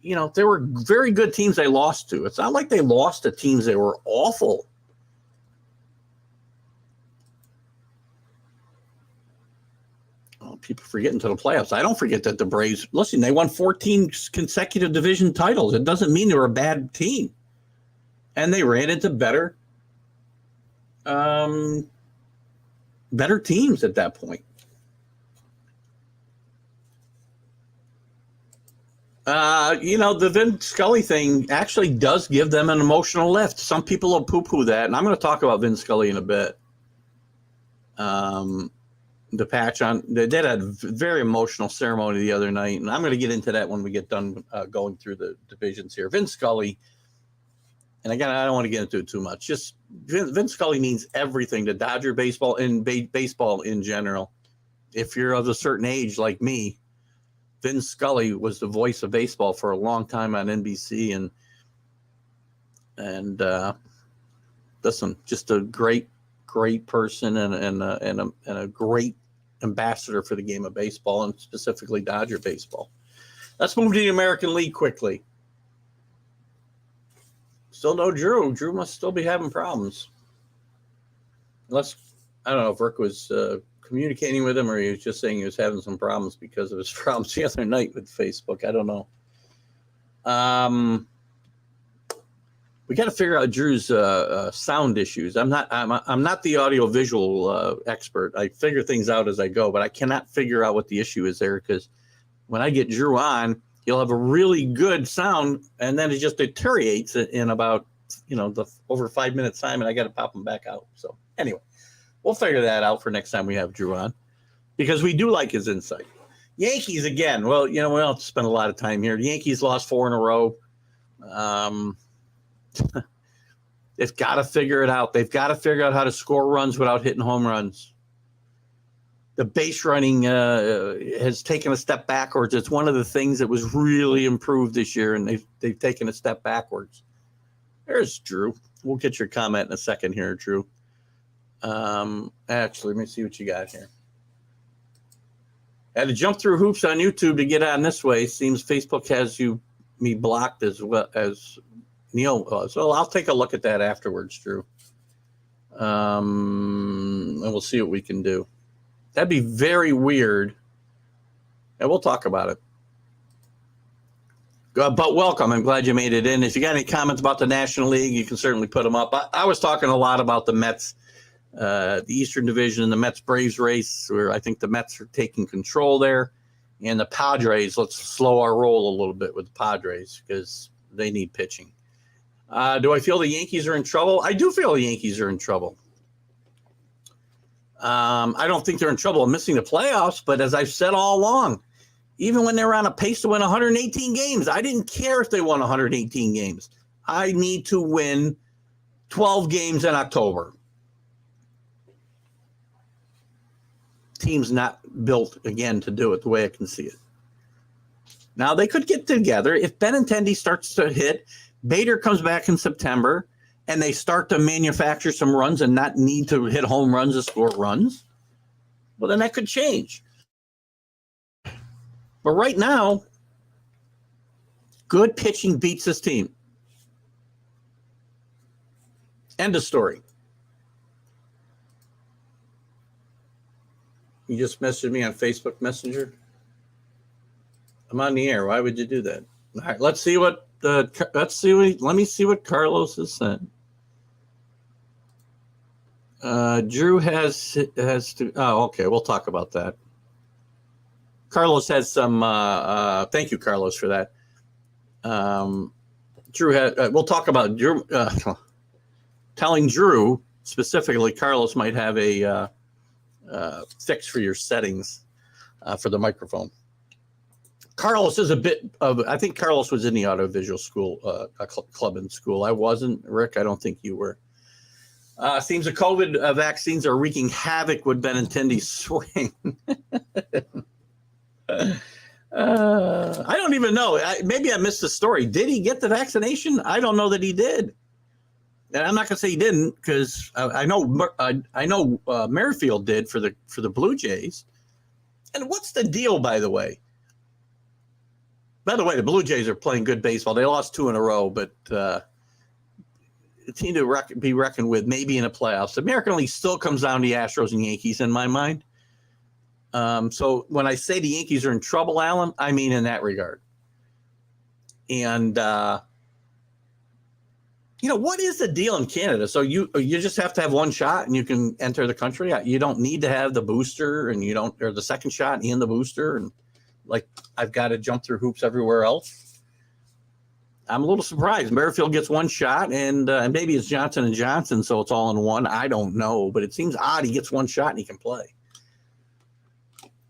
were very good teams they lost to. It's not like they lost to teams that were awful. People forget into the playoffs. I don't forget that the Braves, listen, they won 14 consecutive division titles. It doesn't mean they were a bad team. And they ran into better teams at that point. The Vin Scully thing actually does give them an emotional lift. Some people will poo-poo that, and I'm going to talk about Vin Scully in a bit. The patch on, they did a very emotional ceremony the other night, and I'm going to get into that when we get done going through the divisions here. Vin Scully, and again, I don't want to get into it too much. Just Vin Scully means everything to Dodger baseball and baseball in general. If you're of a certain age like me, Vin Scully was the voice of baseball for a long time on NBC, and listen, just a great great person and a great ambassador for the game of baseball, and specifically Dodger baseball. Let's move to the American League quickly. Still no Drew. Drew must still be having problems. Unless, I don't know if Rick was communicating with him or he was just saying he was having some problems because of his problems the other night with Facebook. I don't know. We got to figure out Drew's sound issues. I'm not the audio visual expert. I figure things out as I go, but I cannot figure out what the issue is there, because when I get Drew on, he'll have a really good sound, and then it just deteriorates in about the over 5 minutes time, and I got to pop him back out. So anyway, we'll figure that out for next time we have Drew on, because we do like his insight. Yankees again. Well, we don't have to spend a lot of time here. The Yankees lost 4 in a row. They've got to figure it out. They've got to figure out how to score runs without hitting home runs. The base running has taken a step backwards. It's one of the things that was really improved this year, and they've taken a step backwards. There's Drew. We'll get your comment in a second here, Drew. Actually, let me see what you got here. I had to jump through hoops on YouTube to get on this way. Seems Facebook has me blocked as well as Neil. So I'll take a look at that afterwards, Drew. And we'll see what we can do. That'd be very weird. And we'll talk about it. But welcome. I'm glad you made it in. If you got any comments about the National League, you can certainly put them up. I was talking a lot about the Mets, the Eastern Division, the Mets-Braves race, where I think the Mets are taking control there. And the Padres, let's slow our roll a little bit with the Padres because they need pitching. Do I feel the Yankees are in trouble? I do feel the Yankees are in trouble. I don't think they're in trouble of missing the playoffs, but as I've said all along, even when they were on a pace to win 118 games, I didn't care if they won 118 games. I need to win 12 games in October. Team's not built, again, to do it the way I can see it. Now, they could get together. If Benintendi starts to hit, Bader comes back in September, and they start to manufacture some runs and not need to hit home runs to score runs, well, then that could change. But right now, good pitching beats this team. End of story. You just messaged me on Facebook Messenger. I'm on the air. Why would you do that? All right, let me see what Carlos has said. Drew has to. Oh, okay. We'll talk about that. Carlos has some. Thank you, Carlos, for that. Drew had. We'll talk about Drew. Telling Drew specifically, Carlos might have a fix for your settings for the microphone. Carlos is a bit of. I think Carlos was in the audiovisual school, club in school. I wasn't. Rick, I don't think you were. Seems the COVID vaccines are wreaking havoc with Benintendi's swing. I don't even know. Maybe I missed the story. Did he get the vaccination? I don't know that he did. And I'm not going to say he didn't because I know Merrifield did for the Blue Jays. And what's the deal, by the way? By the way, the Blue Jays are playing good baseball. They lost 2 in a row, but a team to be reckoned with maybe in the playoffs. The American League still comes down to the Astros and Yankees in my mind. So when I say the Yankees are in trouble, Alan, I mean in that regard. And, what is the deal in Canada? So you just have to have one shot and you can enter the country. You don't need to have the booster or the second shot and the booster. And like I've got to jump through hoops everywhere else. I'm a little surprised. Merrifield gets one shot and maybe it's Johnson & Johnson. So it's all in one. I don't know, but it seems odd. He gets one shot and he can play.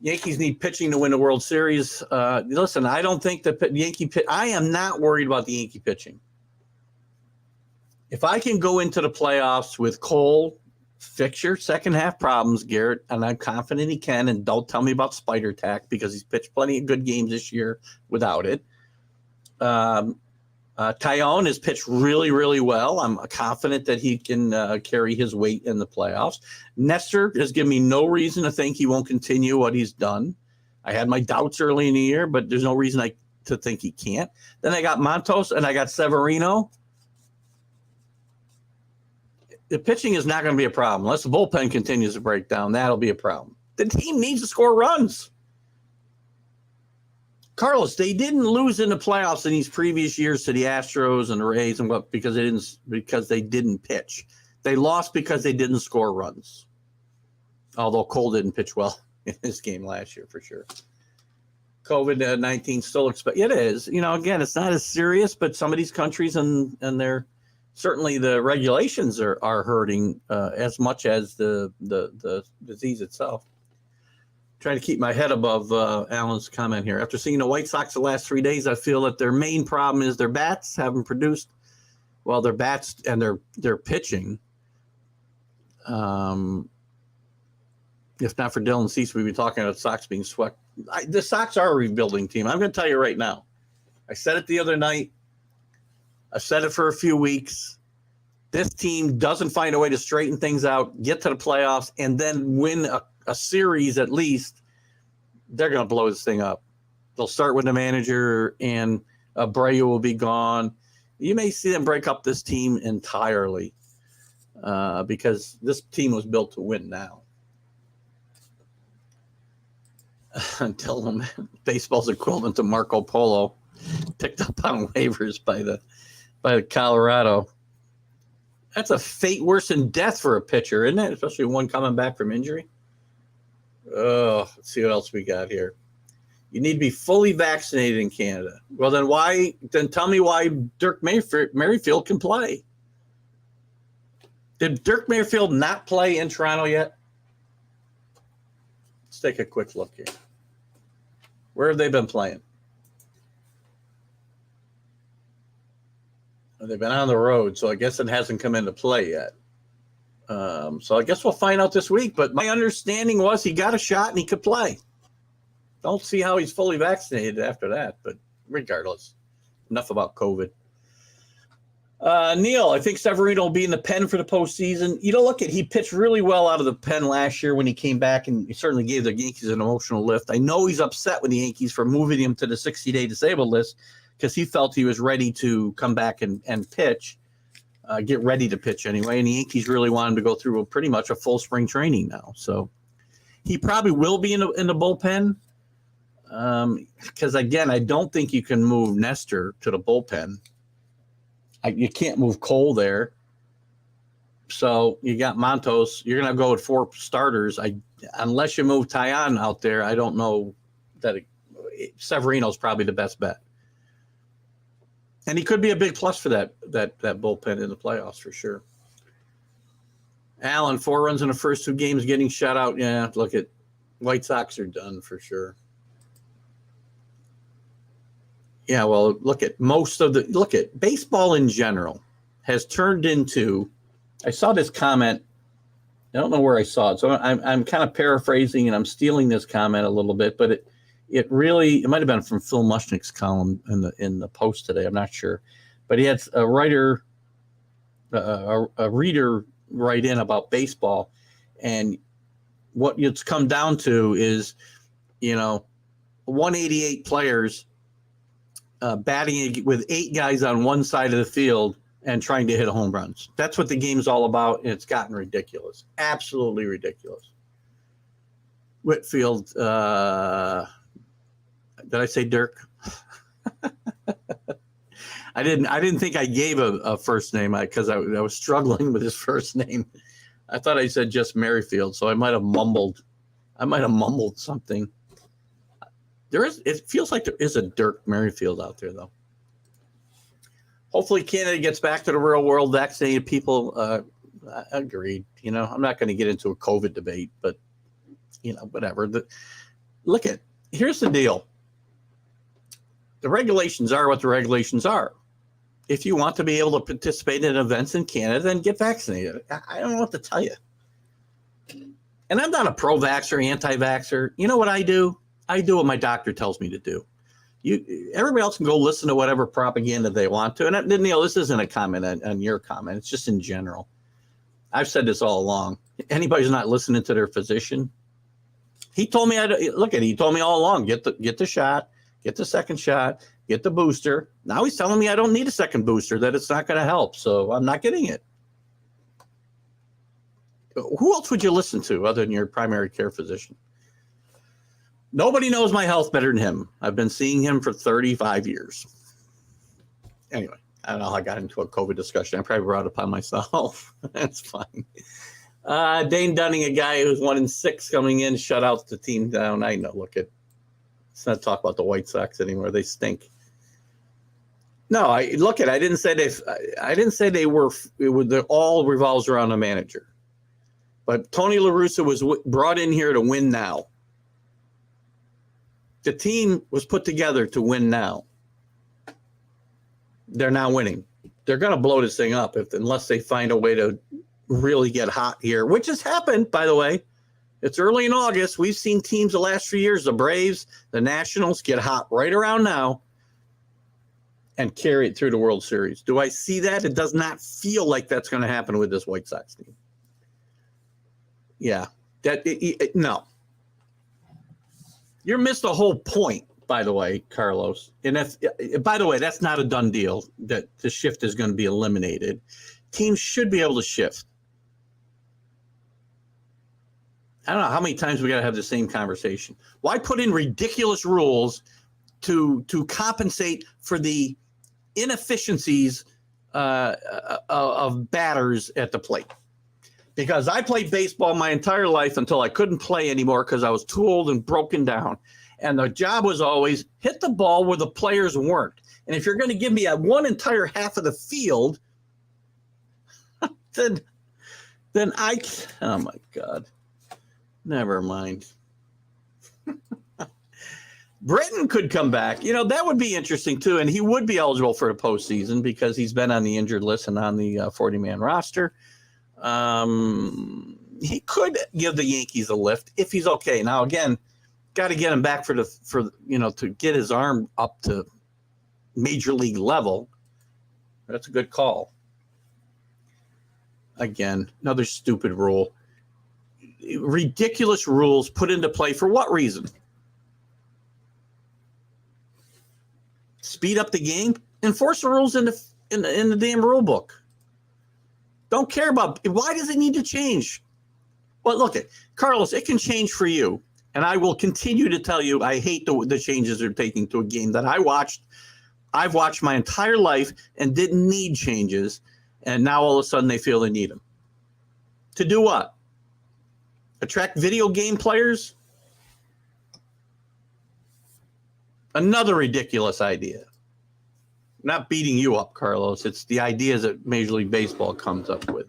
Yankees need pitching to win the World Series. Listen, I don't think I am not worried about the Yankee pitching. If I can go into the playoffs with Cole, fix your second half problems, Garrett, and I'm confident he can, and don't tell me about Spider Tack because he's pitched plenty of good games this year without it. Tyone has pitched really, really well. I'm confident that he can carry his weight in the playoffs. Nestor has given me no reason to think he won't continue what he's done. I had my doubts early in the year, but there's no reason to think he can't. Then I got Montos and I got Severino. The pitching is not going to be a problem. Unless the bullpen continues to break down, that'll be a problem. The team needs to score runs. Carlos, they didn't lose in the playoffs in these previous years to the Astros and the Rays and what because they didn't pitch. They lost because they didn't score runs. Although Cole didn't pitch well in this game last year for sure. COVID-19 still it is. Again, it's not as serious, but some of these countries and they're certainly the regulations are hurting as much as the disease itself. Trying to keep my head above Alan's comment here. After seeing the White Sox the last 3 days, I feel that their main problem is their bats haven't produced. Well, their bats and their pitching. If not for Dylan Cease, we'd be talking about Sox being swept. The Sox are a rebuilding team. I'm going to tell you right now. I said it the other night. I said it for a few weeks. This team doesn't find a way to straighten things out, get to the playoffs, and then win a series at least, they're going to blow this thing up. They'll start with the manager, and Abreu will be gone. You may see them break up this team entirely because this team was built to win now. Until baseball's equivalent to Marco Polo, picked up on waivers by the Colorado. That's a fate worse than death for a pitcher, isn't it? Especially one coming back from injury. Oh, let's see what else we got here. You need to be fully vaccinated in Canada. Well, then tell me why Dirk Merrifield can play. Did Dirk Merrifield not play in Toronto yet? Let's take a quick look here. Where have they been playing? Well, they've been on the road, so I guess it hasn't come into play yet. So I guess we'll find out this week. But my understanding was he got a shot and he could play. Don't see how he's fully vaccinated after that. But regardless, enough about COVID. Neil, I think Severino will be in the pen for the postseason. He pitched really well out of the pen last year when he came back, and he certainly gave the Yankees an emotional lift. I know he's upset with the Yankees for moving him to the 60-day disabled list because he felt he was ready to come back and pitch. Get ready to pitch anyway, and the Yankees really want him to go through pretty much a full spring training now. So he probably will be in the bullpen because, again, I don't think you can move Nestor to the bullpen. You can't move Cole there. So you got Montos. You're going to go with 4 starters. Unless you move Taillon out there, I don't know that Severino's probably the best bet. And he could be a big plus for that bullpen in the playoffs for sure. Allen, 4 runs in the first 2 games, getting shut out. Yeah, look at White Sox are done for sure. Yeah, well, look at baseball in general has turned into. I saw this comment. I don't know where I saw it, so I'm kind of paraphrasing and I'm stealing this comment a little bit, but it might have been from Phil Mushnick's column in the Post today. I'm not sure, but he had a reader write in about baseball, and what it's come down to is, 188 players batting with 8 guys on one side of the field and trying to hit home runs. That's what the game's all about, and it's gotten ridiculous, absolutely ridiculous. Whitfield. Did I say Dirk? I didn't think I gave a first name because I was struggling with his first name. I thought I said just Merrifield, so I might have mumbled something. It feels like there is a Dirk Merrifield out there, though. Hopefully Canada gets back to the real world, vaccinated people. Agreed. I'm not going to get into a COVID debate, but whatever. Here's the deal. The regulations are what the regulations are. If you want to be able to participate in events in Canada, then get vaccinated. I don't know what to tell you. And I'm not a pro-vaxxer, anti-vaxxer. You know what I do? I do what my doctor tells me to do. Everybody else can go listen to whatever propaganda they want to. And Neil, this isn't a comment on your comment. It's just in general. I've said this all along. Anybody's not listening to their physician. He told me, he told me all along, get the shot, get the second shot, get the booster. Now he's telling me I don't need a second booster, that it's not going to help. So I'm not getting it. Who else would you listen to other than your primary care physician? Nobody knows my health better than him. I've been seeing him for 35 years. Anyway, I don't know how I got into a COVID discussion. I probably brought it upon myself. That's fine. Dane Dunning, a guy who's 1-6 coming in, shut out the team down. I know. Let's not talk about the White Sox anymore. They stink. No, I didn't say they were. It all revolves around a manager. But Tony La Russa was brought in here to win now. The team was put together to win now. They're now winning. They're going to blow this thing up unless they find a way to really get hot here, which has happened, by the way. It's early in August. We've seen teams the last 3 years, the Braves, the Nationals, get hot right around now and carry it through the World Series. Do I see that? It does not feel like that's going to happen with this White Sox team. Yeah. No. You missed the whole point, by the way, Carlos. And by the way, that's not a done deal that the shift is going to be eliminated. Teams should be able to shift. I don't know how many times we got to have the same conversation. Why put in ridiculous rules to compensate for the inefficiencies of batters at the plate? Because I played baseball my entire life until I couldn't play anymore because I was too old and broken down. And the job was always hit the ball where the players weren't. And if you're going to give me one entire half of the field, then oh my God, never mind. Britton could come back. That would be interesting too. And he would be eligible for the postseason because he's been on the injured list and on the 40-man roster. He could give the Yankees a lift if he's okay. Now, again, got to get him back to get his arm up to major league level. That's a good call. Again, another stupid rule. Ridiculous rules put into play for what reason? Speed up the game? Enforce the rules in the damn rule book. Don't care about why does it need to change? Well, look, Carlos, it can change for you. And I will continue to tell you I hate the changes they're taking to a game that I've watched my entire life and didn't need changes. And now all of a sudden they feel they need them. To do what? Attract video game players? Another ridiculous idea. Not beating you up, Carlos. It's the ideas that Major League Baseball comes up with.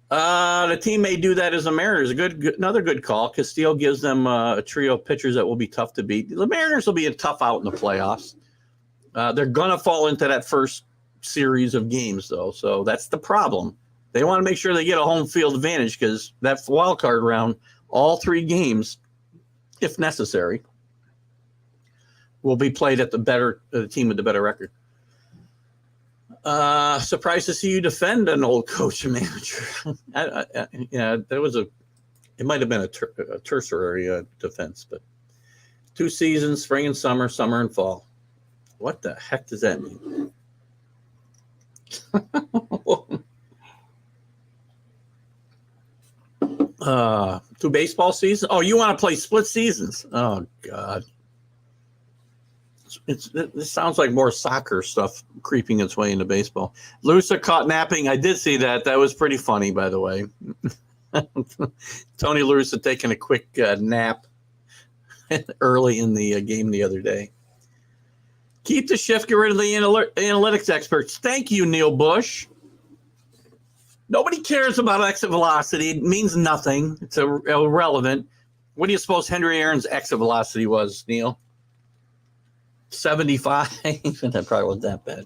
The team may do that as the Mariners. Another good call. Castillo gives them a trio of pitchers that will be tough to beat. The Mariners will be a tough out in the playoffs. They're going to fall into that first series of games, though. So that's the problem. They want to make sure they get a home field advantage because that wild card round, all 3 games, if necessary, will be played at the team with the better record. Surprised to see you defend an old coach and manager. It might have been a tertiary defense, but 2 seasons, spring and summer and fall. What the heck does that mean? 2 baseball seasons? Oh, you want to play split seasons? Oh, God. This sounds like more soccer stuff creeping its way into baseball. Lusa caught napping. I did see that. That was pretty funny, by the way. Tony La Russa taking a quick nap early in the game the other day. Keep the shift, get rid of the analytics experts. Thank you, Neil Bush. Nobody cares about exit velocity. It means nothing. It's irrelevant. What do you suppose Henry Aaron's exit velocity was, Neil? 75? That probably wasn't that bad.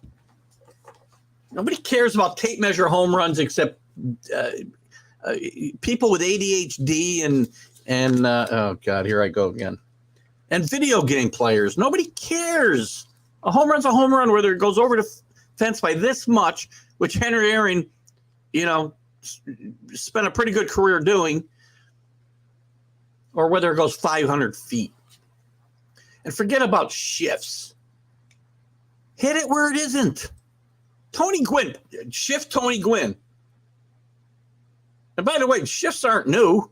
Nobody cares about tape measure home runs except people with ADHD and oh God, here I go again. and video game players. Nobody cares. A home run's a home run, whether it goes over the fence by this much, which Henry Aaron, spent a pretty good career doing, or whether it goes 500 feet. And forget about shifts. Hit it where it isn't. Tony Gwynn, shift Tony Gwynn. And by the way, shifts aren't new.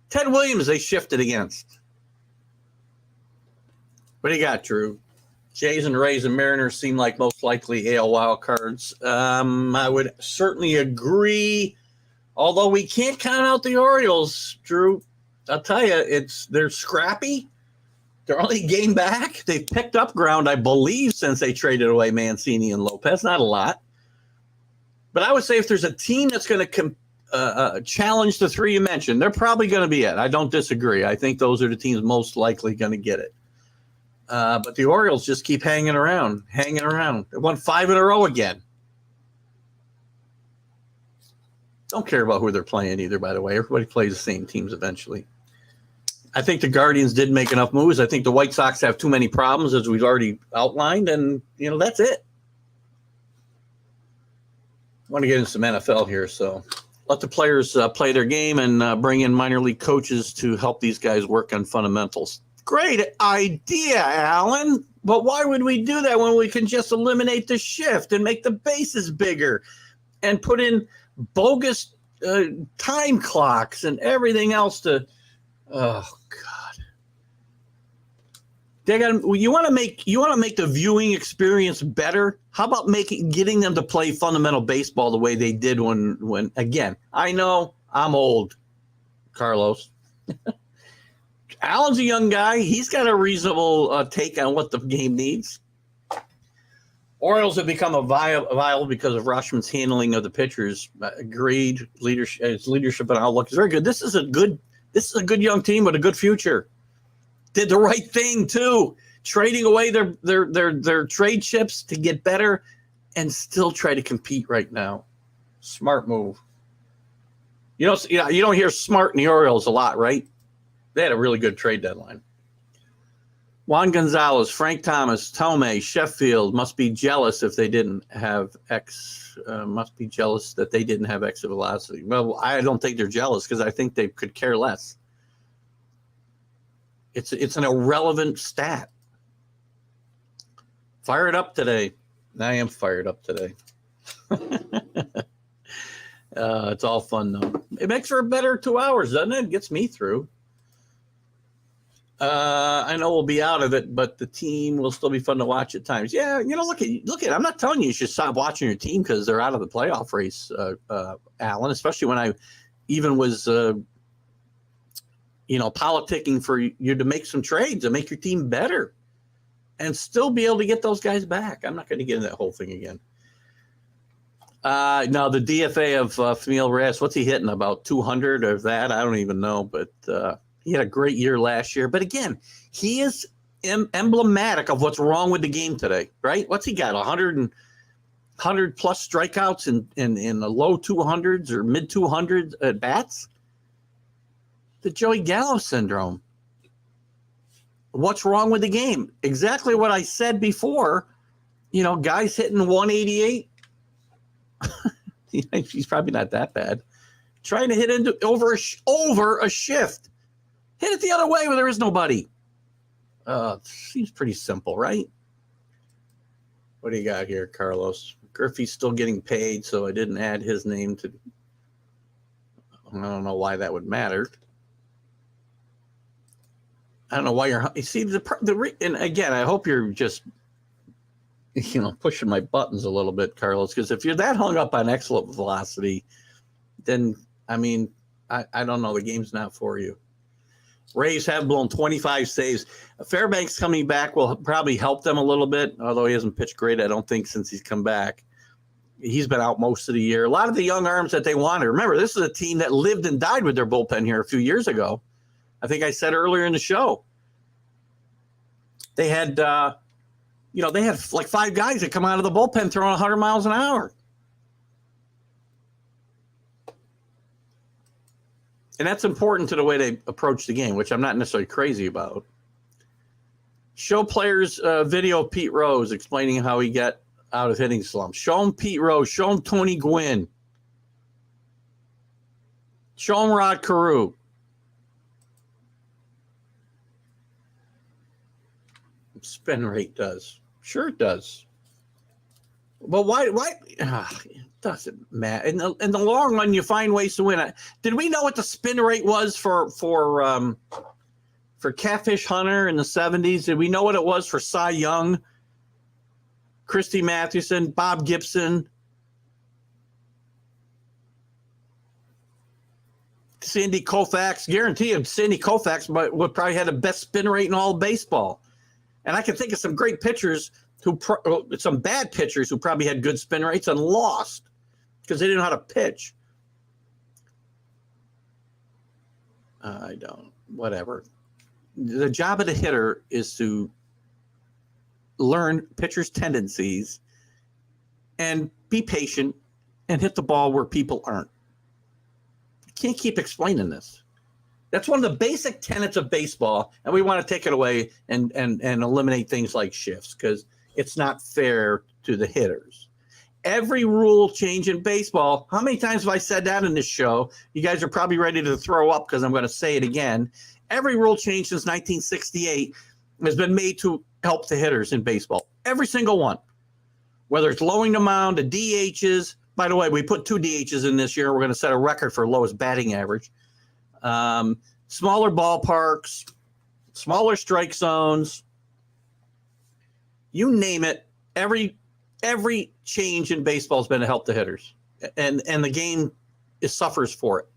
Ted Williams, they shifted against. What do you got, Drew? Jays and Rays and Mariners seem like most likely AL wild cards. I would certainly agree. Although we can't count out the Orioles, Drew. I'll tell you, they're scrappy. They're only a game back. They've picked up ground, I believe, since they traded away Mancini and Lopez. Not a lot. But I would say if there's a team that's going to challenge the three you mentioned, they're probably going to be it. I don't disagree. I think those are the teams most likely going to get it. But the Orioles just keep hanging around. They won 5 in a row again. Don't care about who they're playing either, by the way. Everybody plays the same teams eventually. I think the Guardians did make enough moves. I think the White Sox have too many problems, as we've already outlined, and, that's it. I want to get into some NFL here, so let the players play their game and bring in minor league coaches to help these guys work on fundamentals. Great idea, Alan. But why would we do that when we can just eliminate the shift and make the bases bigger and put in bogus time clocks and everything else to – oh, God. You want to make the viewing experience better? How about getting them to play fundamental baseball the way they did when again, I know I'm old, Carlos. Alan's a young guy. He's got a reasonable take on what the game needs. Orioles have become a viable because of Rashman's handling of the pitchers. Agreed. His leadership and outlook is very good. This is a good young team with a good future. Did the right thing too, trading away their trade chips to get better and still try to compete right now. Smart move. You don't hear smart in the Orioles a lot, right? They had a really good trade deadline. Juan Gonzalez, Frank Thomas, Tomei, Sheffield must be jealous if they didn't have must be jealous that they didn't have exit velocity. Well, I don't think they're jealous because I think they could care less. It's an irrelevant stat. Fired up today. I am fired up today. It's all fun though. It makes for a better 2 hours, doesn't it? It gets me through. I know we'll be out of it, but the team will still be fun to watch at times. Yeah, look at. I'm not telling you should stop watching your team because they're out of the playoff race, Alan. Especially when I even was, politicking for you to make some trades and make your team better, and still be able to get those guys back. I'm not going to get into that whole thing again. Now the DFA of Famil Reyes, what's he hitting? About 200 or that? I don't even know, but. He had a great year last year. But again, he is emblematic of what's wrong with the game today, right? What's he got? 100 plus strikeouts in the low 200s or mid 200s at bats? The Joey Gallo syndrome. What's wrong with the game? Exactly what I said before. Guys hitting 188. He's probably not that bad. Trying to hit over a shift. Hit it the other way where there is nobody. Seems pretty simple, right? What do you got here, Carlos? Griffey's still getting paid, so I didn't add his name to. I don't know why that would matter. I don't know why you see and again, I hope you're just pushing my buttons a little bit, Carlos, because if you're that hung up on excellent velocity, then I don't know, the game's not for you. Rays have blown 25 saves. Fairbanks coming back will probably help them a little bit, although he hasn't pitched great, I don't think, since he's come back. He's been out most of the year. A lot of the young arms that they wanted. Remember, this is a team that lived and died with their bullpen here a few years ago. I think I said earlier in the show. They had, they had like 5 guys that come out of the bullpen throwing 100 miles an hour. And that's important to the way they approach the game, which I'm not necessarily crazy about. Show players video of Pete Rose explaining how he got out of hitting slump. Show them Pete Rose. Show them Tony Gwynn. Show them Rod Carew. Spin rate does. Sure it does. But why it doesn't matter. In the long run, you find ways to win. Did we know what the spin rate was for Catfish Hunter in the 70s? Did we know what it was for Cy Young, Christy Mathewson, Bob Gibson, Sandy Koufax? Guarantee you Sandy Koufax would probably have the best spin rate in all of baseball. And I can think of some great pitchers some bad pitchers who probably had good spin rates and lost because they didn't know how to pitch. Whatever. The job of the hitter is to learn pitchers' tendencies and be patient and hit the ball where people aren't. You can't keep explaining this. That's one of the basic tenets of baseball, and we want to take it away and eliminate things like shifts because it's not fair to the hitters. Every rule change in baseball, how many times have I said that in this show? You guys are probably ready to throw up because I'm going to say it again. Every rule change since 1968 has been made to help the hitters in baseball. Every single one. Whether it's lowering the mound, the DHs. By the way, we put 2 DHs in this year. We're going to set a record for lowest batting average. Smaller ballparks, smaller strike zones. You name it, every change in baseball has been to help the hitters, and the game suffers for it.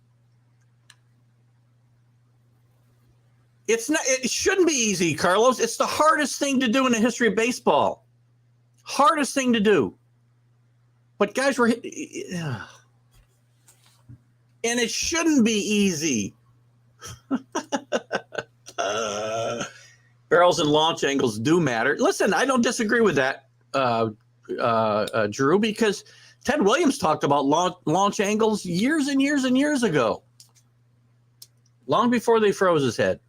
It shouldn't be easy, Carlos. It's the hardest thing to do in the history of baseball. Hardest thing to do. But guys, and it shouldn't be easy. Barrels and launch angles do matter. Listen, I don't disagree with that, Drew, because Ted Williams talked about launch angles years and years and years ago, long before they froze his head.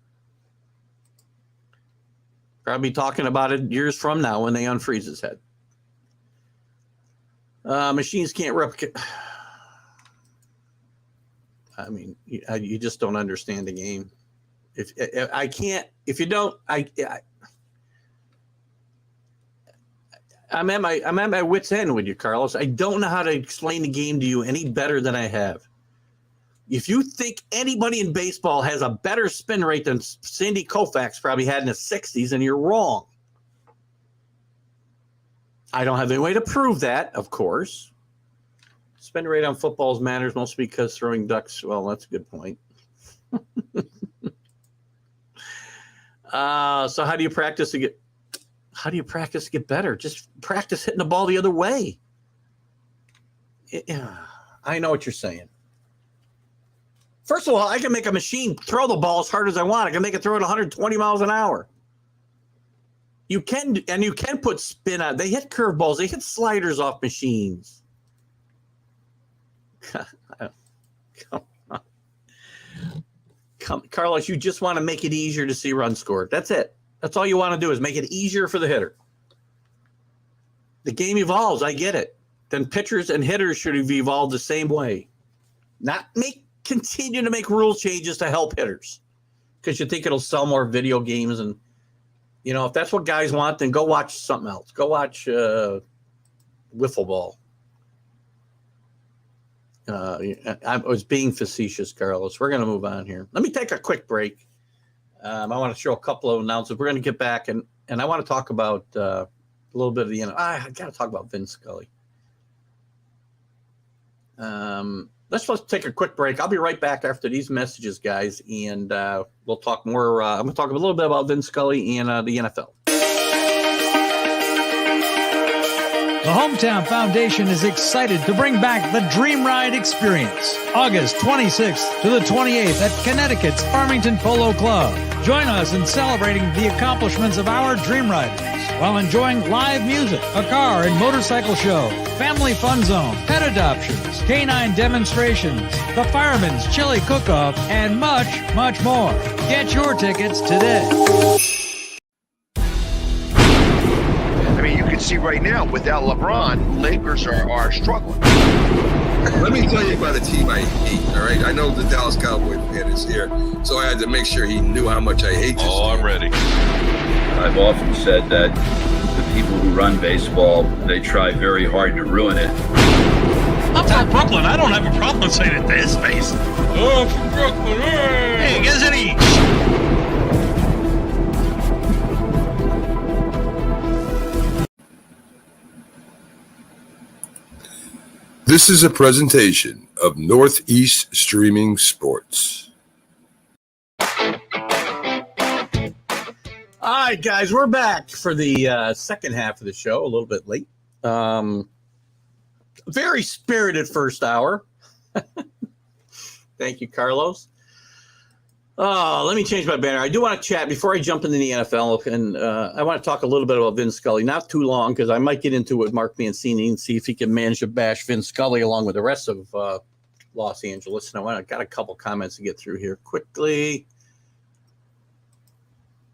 Probably talking about it years from now when they unfreeze his head. Machines can't replicate. I mean, you just don't understand the game. I'm at my wit's end with you, Carlos. I don't know how to explain the game to you any better than I have. If you think anybody in baseball has a better spin rate than Sandy Koufax probably had in the 60s, then you're wrong. I don't have any way to prove that, of course. Spin rate on footballs matters mostly because throwing ducks, well, that's a good point. So how do you practice to get better? Just practice hitting the ball the other way. I know what you're saying. First of all, I can make a machine throw the ball as hard as I want. I can make it throw it 120 miles an hour. You can put spin on. They hit curveballs. They hit sliders off machines. Come, Carlos, you just want to make it easier to see runs scored. That's it. That's all you want to do is make it easier for the hitter. The game evolves. I get it. Then pitchers and hitters should have evolved the same way. Not continue to make rule changes to help hitters because you think it'll sell more video games. And, if that's what guys want, then go watch something else. Go watch wiffle ball. I was being facetious, Carlos. We're going to move on here. Let me take a quick break. I want to show a couple of announcements. We're going to get back, and I want to talk about a little bit of the I got to talk about Vince Scully. Let's take a quick break. I'll be right back after these messages, guys, and we'll talk more. I'm going to talk a little bit about Vince Scully and the NFL. The Hometown Foundation is excited to bring back the Dream Ride Experience, August 26th to the 28th at Connecticut's Farmington Polo Club. Join us in celebrating the accomplishments of our Dream Riders. while enjoying live music, a car and motorcycle show, family fun zone, pet adoptions, canine demonstrations, the Fireman's Chili Cook-Off, and much, much more. Get your tickets today. I mean, you can see right now, without LeBron, Lakers are struggling. Let me tell you about a team I hate, all right? I know the Dallas Cowboy fan is here, so I had to make sure he knew how much I hate this team. I'm ready. I've often said that the people who run baseball, they try very hard to ruin it. I'm from Brooklyn. I don't have a problem saying it to his face. Oh, from Brooklyn. Hey, guess any. This is a presentation of Northeast Streaming Sports. All right, guys, we're back for the second half of the show, a little bit late. Very spirited first hour. Thank you, Carlos. Let me change my banner. I do want to chat before I jump into the NFL, and I want to talk a little bit about Vin Scully. Not too long, because I might get into it with Mark Mancini and see if he can manage to bash Vin Scully along with the rest of Los Angeles. And I got a couple comments to get through here quickly.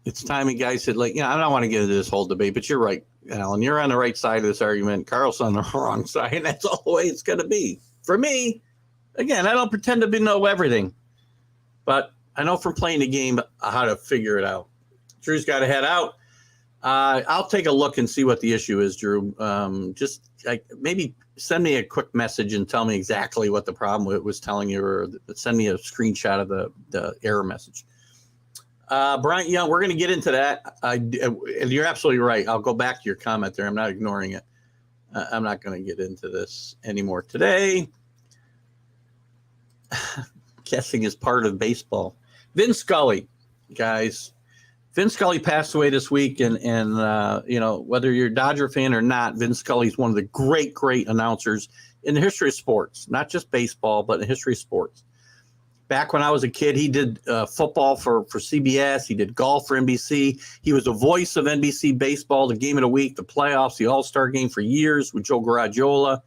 It's timing, guys. Said, I don't want to get into this whole debate, but you're right, Alan. You're on the right side of this argument. Carl's on the wrong side, and that's all the way it's going to be. For me, again, I don't pretend to know everything, but I know from playing the game how to figure it out. Drew's got to head out. I'll take a look and see what the issue is, Drew. Maybe send me a quick message and tell me exactly what the problem was telling you, or send me a screenshot of the error message. Bryant Young, we're going to get into that. And you're absolutely right. I'll go back to your comment there. I'm not ignoring it. I'm not going to get into this anymore today. Guessing is part of baseball. Vin Scully, guys. Vin Scully passed away this week, and whether you're a Dodger fan or not, Vin Scully is one of the great announcers in the history of sports, not just baseball, but in the history of sports. Back when I was a kid, he did football for CBS. He did golf for NBC. He was the voice of NBC baseball, the Game of the Week, the playoffs, the All-Star Game for years with Joe Garagiola.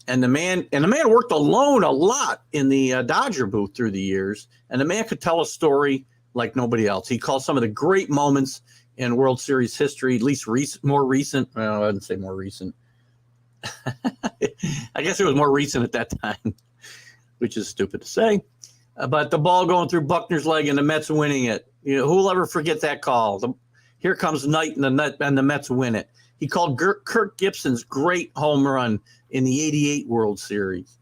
And the man worked alone a lot in the Dodger booth through the years. And the man could tell a story like nobody else. He called some of the great moments in World Series history, at least more recent. Well, I wouldn't say more recent. I guess it was more recent at that time, which is stupid to say. But the ball going through Buckner's leg and the Mets winning it. Who'll ever forget that call? Here comes Knight and the Mets win it. He called Kirk Gibson's great home run in the '88 World Series.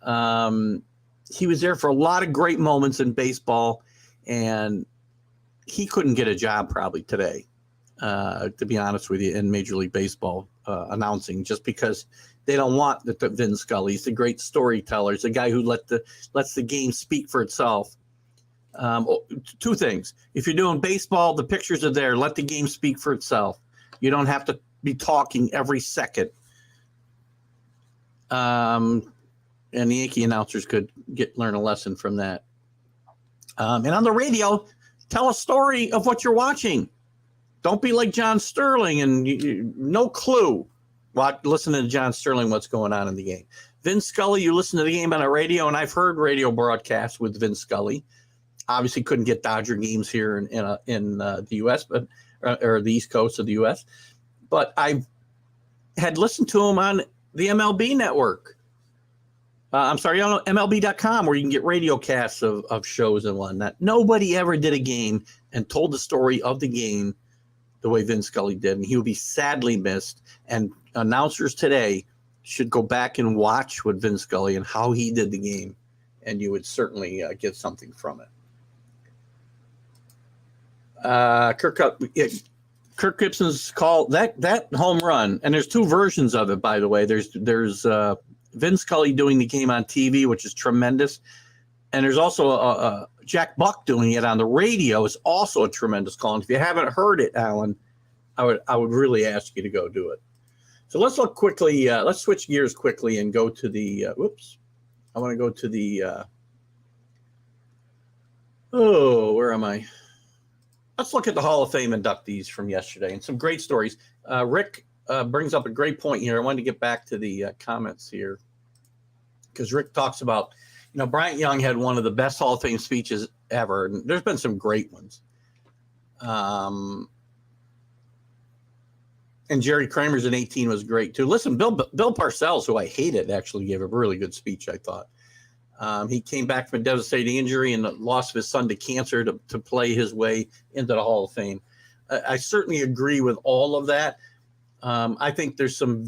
He was there for a lot of great moments in baseball, and he couldn't get a job probably today, to be honest with you, in Major League Baseball announcing, just because they don't want the Vin Scully. He's the great storyteller. He's the guy who lets the game speak for itself. Two things. If you're doing baseball, the pictures are there. Let the game speak for itself. You don't have to be talking every second. And the Yankee announcers could learn a lesson from that. And on the radio, tell a story of what you're watching. Don't be like John Sterling and no clue. Listen to John Sterling, what's going on in the game. Vin Scully, you listen to the game on the radio, and I've heard radio broadcasts with Vin Scully. Obviously couldn't get Dodger games here in the U.S., or the East Coast of the U.S., but I had listened to him on the MLB network. On MLB.com, where you can get radio casts of shows and whatnot. Nobody ever did a game and told the story of the game the way Vin Scully did, and he would be sadly missed. And announcers today should go back and watch what Vin Scully and how he did the game, and you would certainly get something from it. Kirk Gibson's call, that home run, and there's two versions of it, by the way. There's Vin Scully doing the game on TV, which is tremendous, and there's also Jack Buck doing it on the radio is also a tremendous call. And if you haven't heard it, Alan, I would really ask you to go do it. So let's look quickly. Let's switch gears quickly and go to the. I want to go to the. Where am I? Let's look at the Hall of Fame inductees from yesterday and some great stories. Rick brings up a great point here. I wanted to get back to the comments here because Rick talks about, Bryant Young had one of the best Hall of Fame speeches ever. And there's been some great ones. And Jerry Kramer's in 18 was great too. Listen, Bill Parcells, who I hated, actually gave a really good speech, I thought. He came back from a devastating injury and the loss of his son to cancer to play his way into the Hall of Fame. I certainly agree with all of that. I think there's some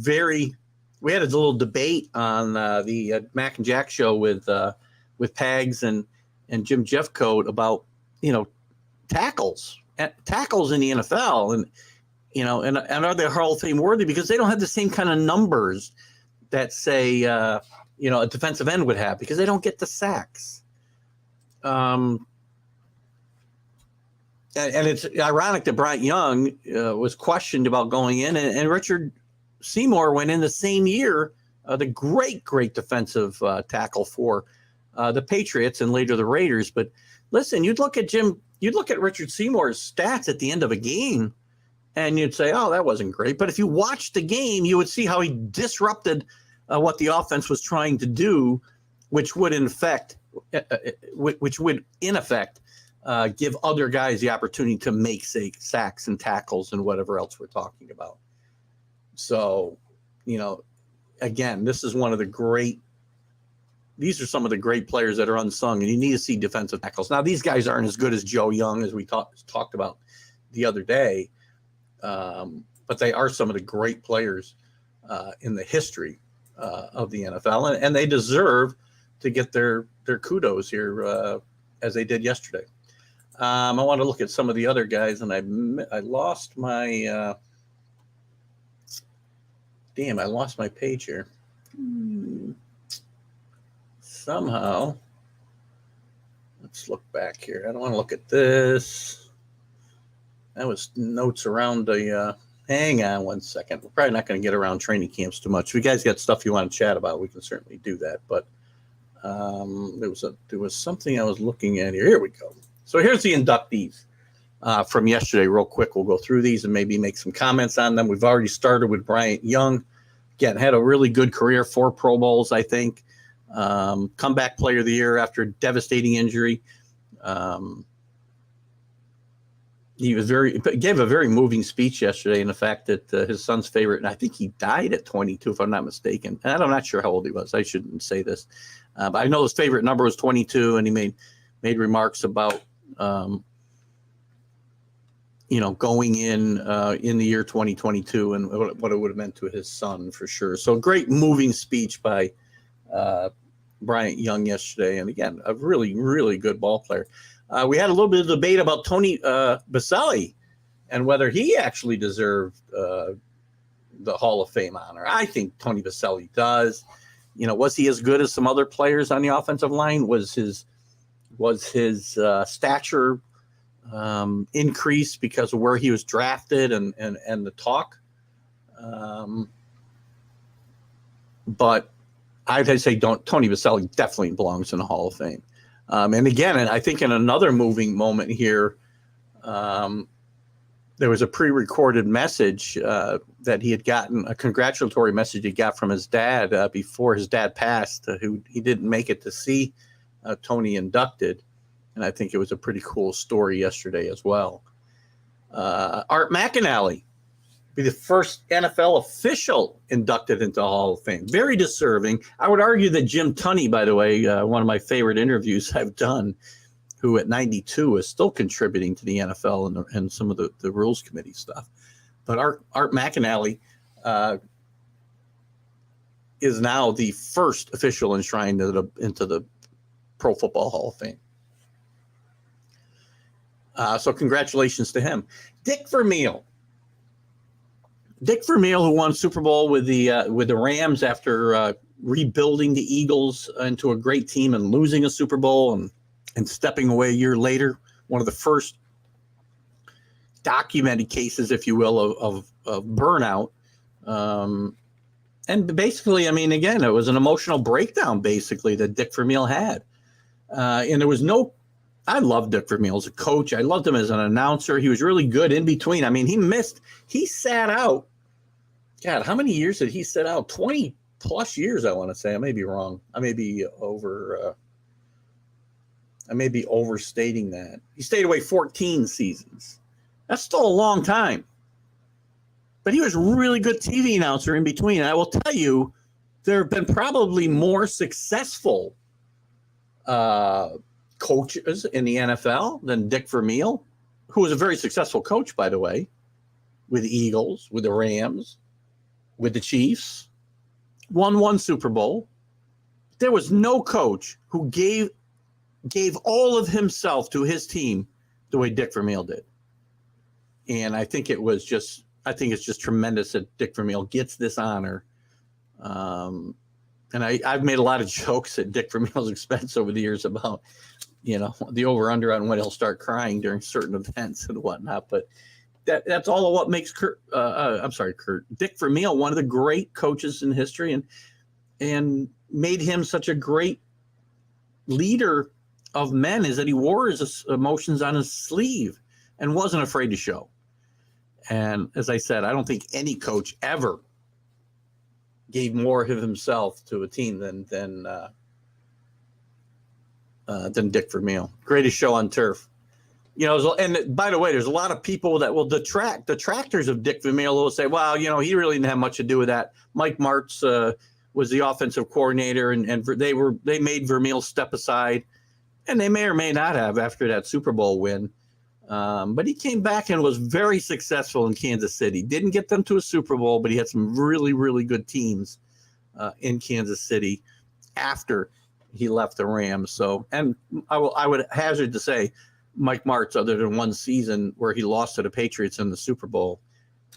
we had a little debate on the Mac and Jack show with Pags and Jim Jeffcoat about, tackles in the NFL and are they Hall of Fame worthy because they don't have the same kind of numbers that say, a defensive end would have because they don't get the sacks. And it's ironic that Bryant Young was questioned about going in, and Richard Seymour went in the same year, the great defensive tackle for the Patriots and later the Raiders. But listen, you'd look at Richard Seymour's stats at the end of a game, and you'd say, oh, that wasn't great. But if you watched the game, you would see how he disrupted what the offense was trying to do, which would in effect give other guys the opportunity to make, say, sacks and tackles and whatever else we're talking about. So, again, these are some of the great players that are unsung, and you need to see defensive tackles. Now, these guys aren't as good as Joe Young, as we talked about the other day, but they are some of the great players in the history of the NFL, and they deserve to get their kudos here as they did yesterday. I want to look at some of the other guys, and I lost my I lost my page here. Somehow, let's look back here. I don't want to look at this. That was notes around the hang on one second. We're probably not going to get around training camps too much. If you guys got stuff you want to chat about, we can certainly do that. But there was something I was looking at here. Here we go. So here's the inductees from yesterday. Real quick, we'll go through these and maybe make some comments on them. We've already started with Bryant Young. Again, had a really good career, 4 Pro Bowls, I think. Comeback player of the year after a devastating injury. He gave a very moving speech yesterday in the fact that his son's favorite, and I think he died at 22, if I'm not mistaken. And I'm not sure how old he was. I shouldn't say this. But I know his favorite number was 22, and he made remarks about, going in the year 2022 and what it would have meant to his son for sure. So great moving speech by Bryant Young yesterday. And again, a really, really good ball player. We had a little bit of debate about Tony Baselli and whether he actually deserved the Hall of Fame honor. I think Tony Baselli does. Was he as good as some other players on the offensive line? Was his stature increased because of where he was drafted and the talk? But I'd say Tony Baselli definitely belongs in the Hall of Fame. And again, and I think in another moving moment here, there was a pre-recorded message that he had gotten, a congratulatory message he got from his dad before his dad passed, who he didn't make it to see Tony inducted. And I think it was a pretty cool story yesterday as well. Art McInally be the first NFL official inducted into the Hall of Fame. Very deserving. I would argue that Jim Tunney, by the way, one of my favorite interviews I've done, who at 92 is still contributing to the NFL and some of the rules committee stuff. But Art McInally is now the first official enshrined into the Pro Football Hall of Fame. So congratulations to him. Dick Vermeil, who won Super Bowl with the Rams after rebuilding the Eagles into a great team and losing a Super Bowl and stepping away a year later. One of the first documented cases, if you will, of burnout. And basically, I mean, again, it was an emotional breakdown, basically, that Dick Vermeil had. And there was no I loved Dick Vermeil as a coach. I loved him as an announcer. He was really good in between. I mean, he sat out. God, how many years did he sit out? 20 plus years, I want to say. I may be wrong. I may be overstating that. He stayed away 14 seasons. That's still a long time. But he was a really good TV announcer in between. And I will tell you, there have been probably more successful coaches in the NFL than Dick Vermeil, who was a very successful coach, by the way, with the Eagles, with the Rams, with the Chiefs, won one Super Bowl. There was no coach who gave all of himself to his team the way Dick Vermeil did. And I think it's just tremendous that Dick Vermeil gets this honor. And I've made a lot of jokes at Dick Vermeil's expense over the years about, the over-under on when he'll start crying during certain events and whatnot. But that's all of what makes Dick Vermeil one of the great coaches in history and made him such a great leader of men, is that he wore his emotions on his sleeve and wasn't afraid to show. And as I said, I don't think any coach ever gave more of himself to a team than Dick Vermeil. Greatest show on turf. And by the way, there's a lot of people that will detractors of Dick Vermeil will say, well, he really didn't have much to do with that. Mike Martz was the offensive coordinator, and they made Vermeil step aside, and they may or may not have after that Super Bowl win. But he came back and was very successful in Kansas City. Didn't get them to a Super Bowl, but he had some really, really good teams in Kansas City after he left the Rams. So, and I would hazard to say Mike Martz, other than one season where he lost to the Patriots in the Super Bowl,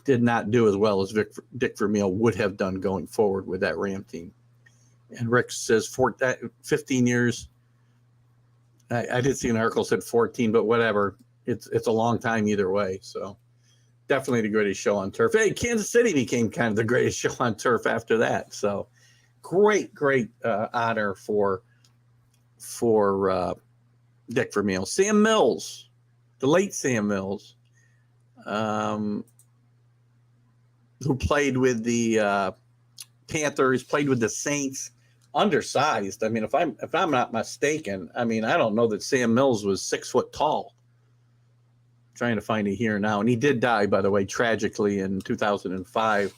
did not do as well as Dick Vermeil would have done going forward with that Ram team. And Rick says 15 years. I did see an article said 14, but whatever. It's a long time either way. So definitely the greatest show on turf. Hey, Kansas City became kind of the greatest show on turf after that. So great honor for Dick Vermeil. Sam Mills, the late Sam Mills, who played with the Panthers, played with the Saints, undersized. I mean, if I'm not mistaken, I don't know that Sam Mills was 6 foot tall. Trying to find it here now. And he did die, by the way, tragically in 2005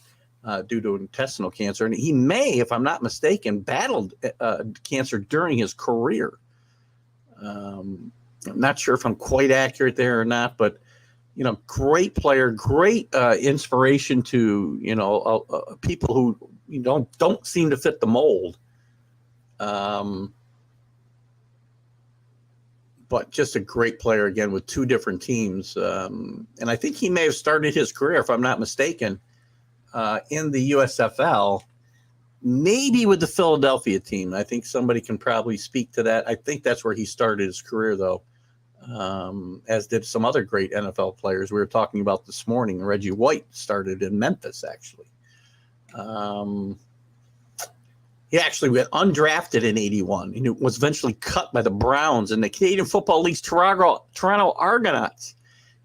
due to intestinal cancer. And he may, if I'm not mistaken, battled cancer during his career. I'm not sure if I'm quite accurate there or not, but, great player, great inspiration to, people who don't seem to fit the mold. But just a great player, again, with 2 different teams. And I think he may have started his career, if I'm not mistaken, in the USFL, maybe with the Philadelphia team. I think somebody can probably speak to that. I think that's where he started his career, though, as did some other great NFL players we were talking about this morning. Reggie White started in Memphis, actually. He actually went undrafted in 81 and was eventually cut by the Browns in the Canadian Football League's Toronto Argonauts.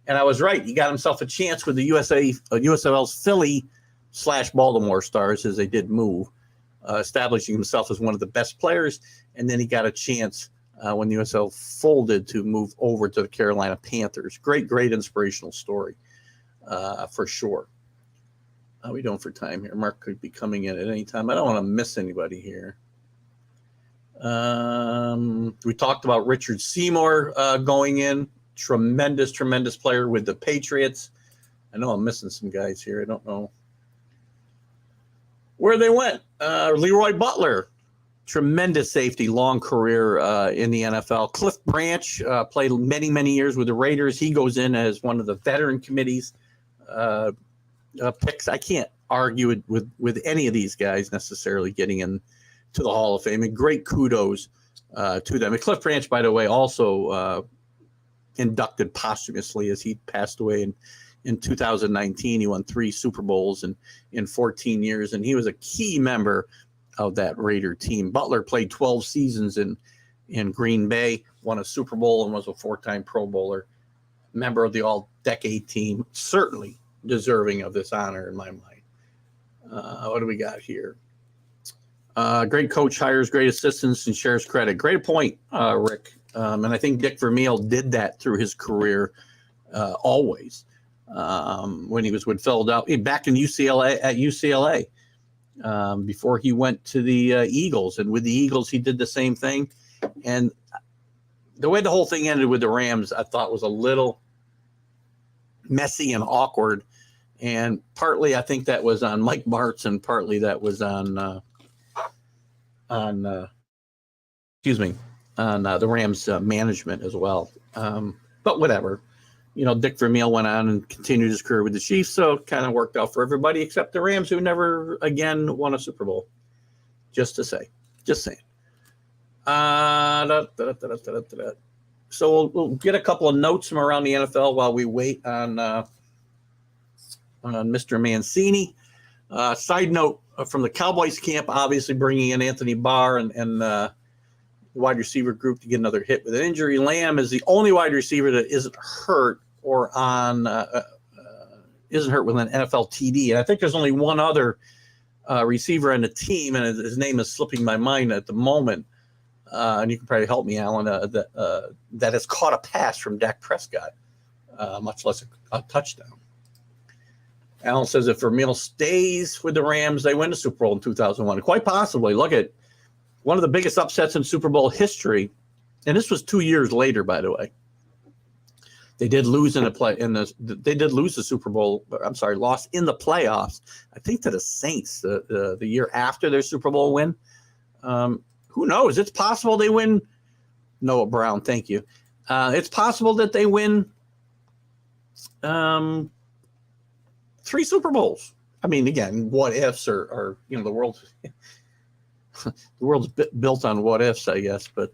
And I was right. He got himself a chance with the USFL's Philly/Baltimore Stars, as they did move, establishing himself as one of the best players. And then he got a chance when the USFL folded to move over to the Carolina Panthers. Great inspirational story for sure. How are we doing for time here? Mark could be coming in at any time. I don't want to miss anybody here. We talked about Richard Seymour going in. Tremendous player with the Patriots. I know I'm missing some guys here. I don't know where they went. Leroy Butler, tremendous safety, long career in the NFL. Cliff Branch played many years with the Raiders. He goes in as one of the veteran committee's picks. I can't argue with any of these guys necessarily getting in to the Hall of Fame, and great kudos to them. And Cliff Branch, by the way, also inducted posthumously as he passed away in 2019. He won 3 Super Bowls in 14 years, and he was a key member of that Raider team. Butler played 12 seasons in Green Bay. won a Super Bowl and was a 4-time Pro Bowler, member of the All-Decade team, certainly deserving of this honor in my mind. What do we got here? Great coach hires great assistants and shares credit. Great point, Rick. And I think Dick Vermeil did that through his career always. When he was with Philadelphia, back in UCLA, before he went to the Eagles. And with the Eagles, he did the same thing. And the way the whole thing ended with the Rams, I thought was a little messy and awkward. And partly I think that was on Mike Martz, and partly that was on the Rams management as well. But whatever. Dick Vermeil went on and continued his career with the Chiefs, so it kind of worked out for everybody except the Rams, who never again won a Super Bowl. Just saying. So we'll get a couple of notes from around the NFL while we wait on Mr. Mancini. Side note from the Cowboys camp, obviously bringing in Anthony Barr and the wide receiver group to get another hit with an injury. Lamb is the only wide receiver that isn't hurt or isn't hurt with an NFL TD. And I think there's only one other receiver on the team, and his name is slipping my mind at the moment. And you can probably help me, Alan, that has caught a pass from Dak Prescott, much less a touchdown. Alan says if Vermeil stays with the Rams, they win the Super Bowl in 2001. Quite possibly. Look at one of the biggest upsets in Super Bowl history, and this was 2 years later, by the way. They did lose they did lose the Super Bowl. I'm sorry, lost in the playoffs. I think to the Saints the year after their Super Bowl win. Who knows? It's possible they win. Noah Brown, thank you. It's possible that they win 3 Super Bowls. I mean, again, what ifs are the world's built on what ifs, I guess. But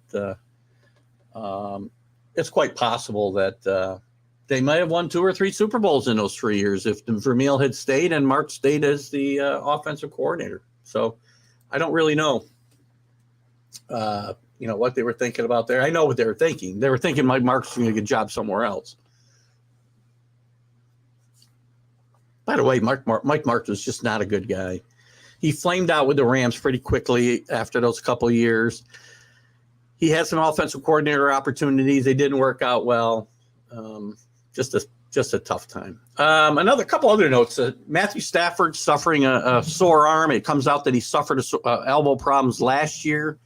it's quite possible that they might have won 2 or 3 Super Bowls in those 3 years if Vermeil had stayed and Mark stayed as the offensive coordinator. So I don't really know. What they were thinking about there. I know what they were thinking. They were thinking Mike Mark's going to get a job somewhere else. By the way, Mike Martz was just not a good guy. He flamed out with the Rams pretty quickly after those couple of years. He had some offensive coordinator opportunities. They didn't work out well. Just a tough time. Another couple other notes. Matthew Stafford suffering a sore arm. It comes out that he suffered elbow problems last year.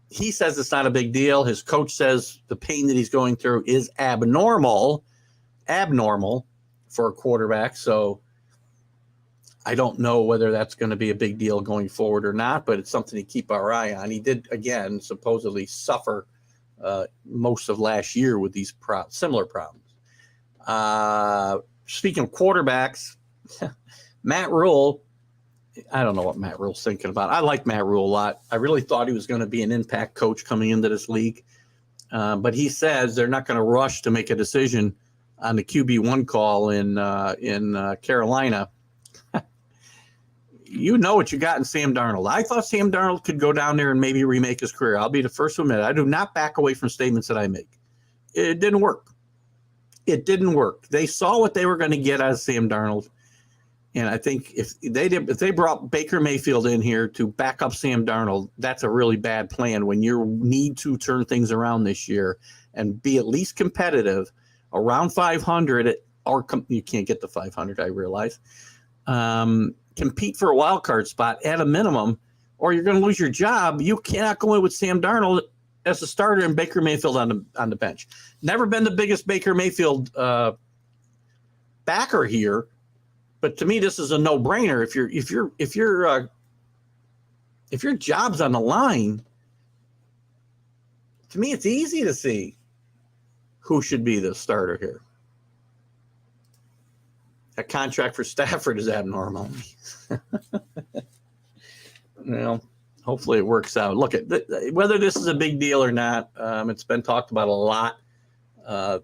He says it's not a big deal. His coach says the pain that he's going through is abnormal for a quarterback. So I don't know whether that's going to be a big deal going forward or not, but it's something to keep our eye on. He did, again, supposedly suffer most of last year with these similar problems. Speaking of quarterbacks, Matt Rule, I don't know what Matt Rule's thinking about. I like Matt Rule a lot. I really thought he was going to be an impact coach coming into this league. But he says they're not going to rush to make a decision on the QB1 call in Carolina. You know what you got in Sam Darnold. I thought Sam Darnold could go down there and maybe remake his career. I'll be the first to admit it. I do not back away from statements that I make. It didn't work. They saw what they were going to get out of Sam Darnold. And I think if they brought Baker Mayfield in here to back up Sam Darnold, that's a really bad plan when you need to turn things around this year and be at least competitive around 500. Or you can't get to 500, I realize. Compete for a wild card spot at a minimum, or you're going to lose your job. You cannot go in with Sam Darnold as a starter and Baker Mayfield on the bench. Never been the biggest Baker Mayfield backer here, but to me this is a no-brainer. If your job's on the line, to me it's easy to see who should be the starter here. That contract for Stafford is abnormal. Hopefully it works out. Look, whether this is a big deal or not, it's been talked about a lot the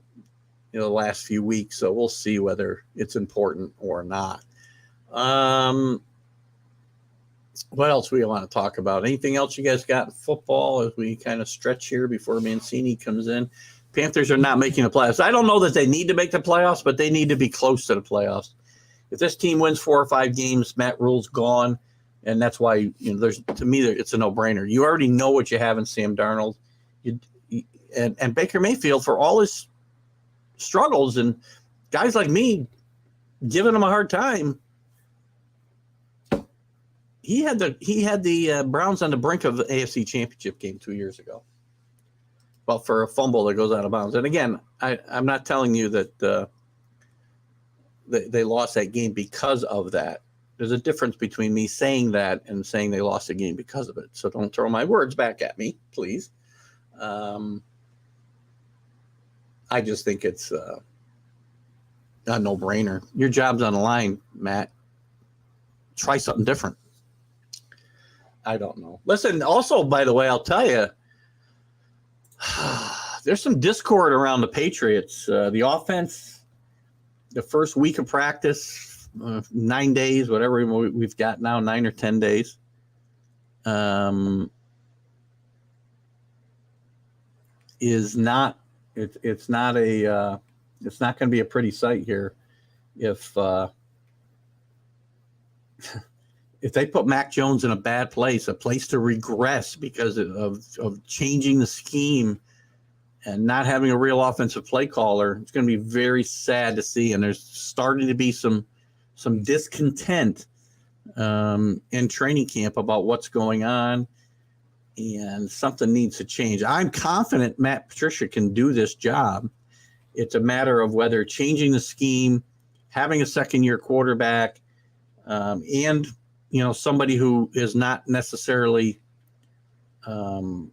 last few weeks, so we'll see whether it's important or not. What else we want to talk about? Anything else you guys got in football as we kind of stretch here before Mancini comes in? Panthers are not making the playoffs. I don't know that they need to make the playoffs, but they need to be close to the playoffs. If this team wins 4 or 5 games, Matt Rule's gone, and that's why to me it's a no-brainer. You already know what you have in Sam Darnold, and Baker Mayfield, for all his struggles and guys like me giving him a hard time. He had the Browns on the brink of the AFC Championship game 2 years ago. Well, for a fumble that goes out of bounds. And again, I'm not telling you that they lost that game because of that. There's a difference between me saying that and saying they lost the game because of it. So don't throw my words back at me, please. I just think it's a no-brainer. Your job's on the line, Matt. Try something different. I don't know. Listen, also, by the way, I'll tell you, there's some discord around the Patriots. The offense, the first week of practice, 9 days, whatever we've got now, 9 or 10 days. Is not it's not going to be a pretty sight here if they put Mac Jones in a bad place, a place to regress because of changing the scheme and not having a real offensive play caller. It's going to be very sad to see. And there's starting to be some discontent in training camp about what's going on, and something needs to change. I'm confident Matt Patricia can do this job. It's a matter of whether changing the scheme, having a second-year quarterback, and somebody who is not necessarily, spent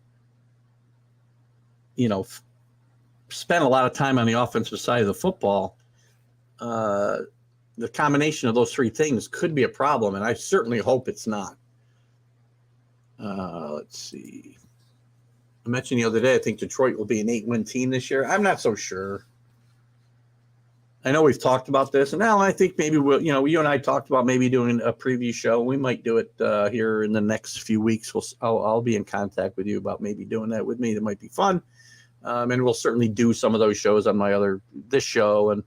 a lot of time on the offensive side of the football. The combination of those three things could be a problem, and I certainly hope it's not. Let's see. I mentioned the other day, I think Detroit will be an 8-win team this year. I'm not so sure. I know we've talked about this, and now I think maybe you and I talked about maybe doing a preview show. We might do it here in the next few weeks. I'll be in contact with you about maybe doing that with me. That might be fun, and we'll certainly do some of those shows on this show, and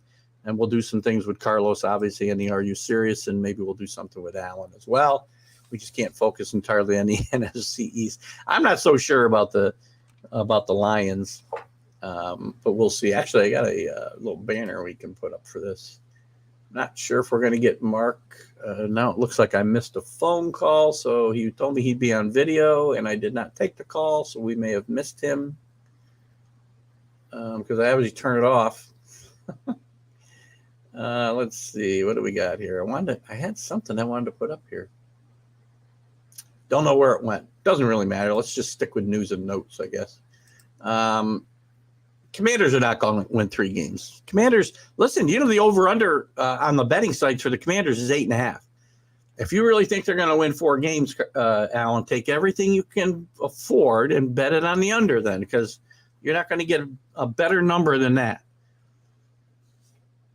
we'll do some things with Carlos, obviously, in the Are You Serious, and maybe we'll do something with Alan as well. We just can't focus entirely on the NFC East. I'm not so sure about the Lions. But we'll see. Actually, I got a little banner we can put up for this. Not sure if we're going to get Mark. Now it looks like I missed a phone call. So he told me he'd be on video, and I did not take the call. So we may have missed him because I obviously turn it off. Let's see. What do we got here? I had something I wanted to put up here. Don't know where it went. Doesn't really matter. Let's just stick with news and notes, I guess. Commanders are not going to win 3 games. Commanders, listen, the over-under on the betting sites for the Commanders is 8.5. If you really think they're going to win 4 games, Alan, take everything you can afford and bet it on the under then, because you're not going to get a better number than that.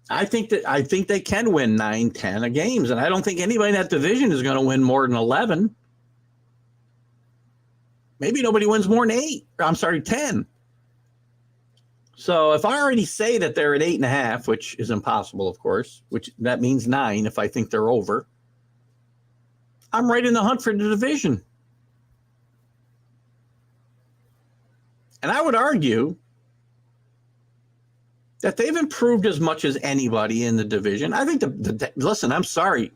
I think they can win 9, 10 games, and I don't think anybody in that division is going to win more than 11. Maybe nobody wins more than 10. So if I already say that they're at 8.5, which is impossible, of course, which that means 9 if I think they're over, I'm right in the hunt for the division. And I would argue that they've improved as much as anybody in the division. I think listen, I'm sorry,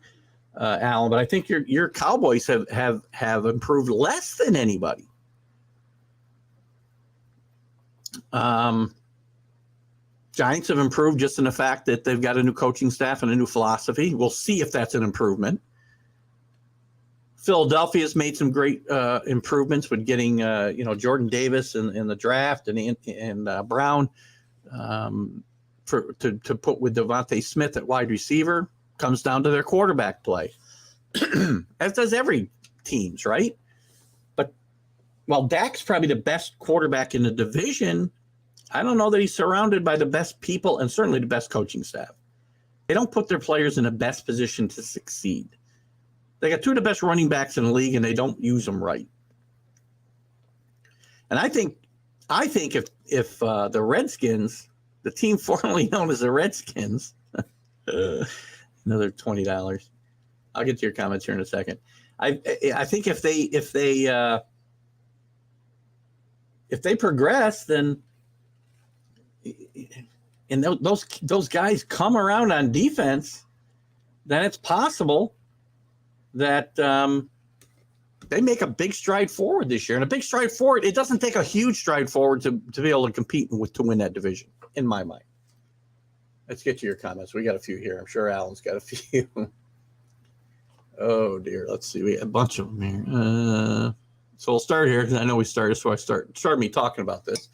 Alan, but I think your Cowboys have improved less than anybody. Giants have improved just in the fact that they've got a new coaching staff and a new philosophy. We'll see if that's an improvement. Philadelphia's made some great improvements with getting Jordan Davis in the draft and Brown to put with Devontae Smith at wide receiver. Comes down to their quarterback play, as does every team's, right? But while Dak's probably the best quarterback in the division, I don't know that he's surrounded by the best people and certainly the best coaching staff. They don't put their players in the best position to succeed. They got two of the best running backs in the league, and they don't use them right. And I think if the Redskins, the team formerly known as the Redskins, another $20. I'll get to your comments here in a second. I think if they progress, then and those guys come around on defense, then it's possible that they make a big stride forward this year. And a big stride forward, it doesn't take a huge stride forward to be able to compete to win that division, in my mind. Let's get to your comments. We got a few here. I'm sure Alan's got a few. Oh, dear. Let's see. We have a bunch of them here. So we'll start here because I know we started, so I start me talking about this.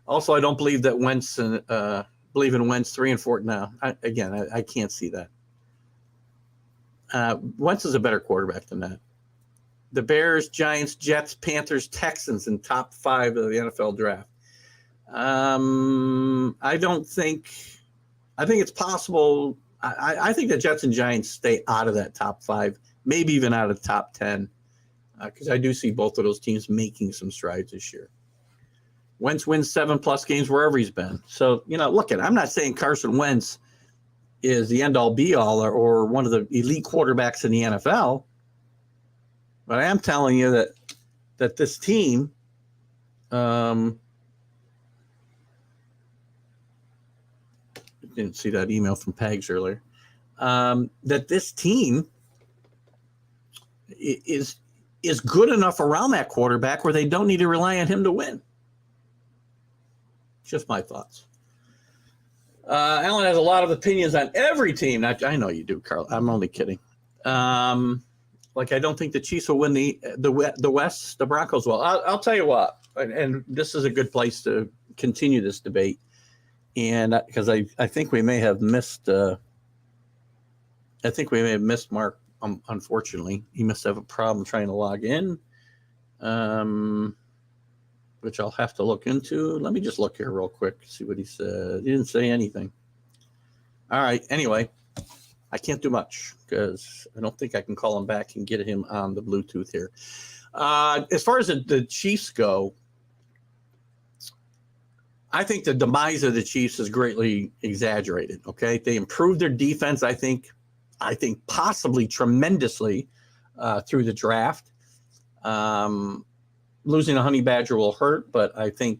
Also, I don't believe that Wentz believe in Wentz 3-4 now. I can't see that. Wentz is a better quarterback than that. The Bears, Giants, Jets, Panthers, Texans in top 5 of the NFL draft. I think it's possible. I think the Jets and Giants stay out of that top 5, maybe even out of the top 10, because I do see both of those teams making some strides this year. Wentz wins 7+ games wherever he's been. So, look I'm not saying Carson Wentz is the end-all be-all or one of the elite quarterbacks in the NFL, but I am telling you that this team didn't see that email from Pags earlier, that this team is good enough around that quarterback where they don't need to rely on him to win. Just my thoughts. Alan has a lot of opinions on every team. I know you do, Carl. I'm only kidding. I don't think the Chiefs will win the West. The Broncos will. I'll tell you what, and this is a good place to continue this debate. And because I think we may have missed. I think we may have missed Mark. Unfortunately, he must have a problem trying to log in, which I'll have to look into. Let me just look here real quick, see what he said. He didn't say anything. All right. Anyway, I can't do much because I don't think I can call him back and get him on the Bluetooth here. As far as the Chiefs go, I think the demise of the Chiefs is greatly exaggerated. Okay, they improved their defense. I think possibly tremendously through the draft. Losing a honey badger will hurt, but I do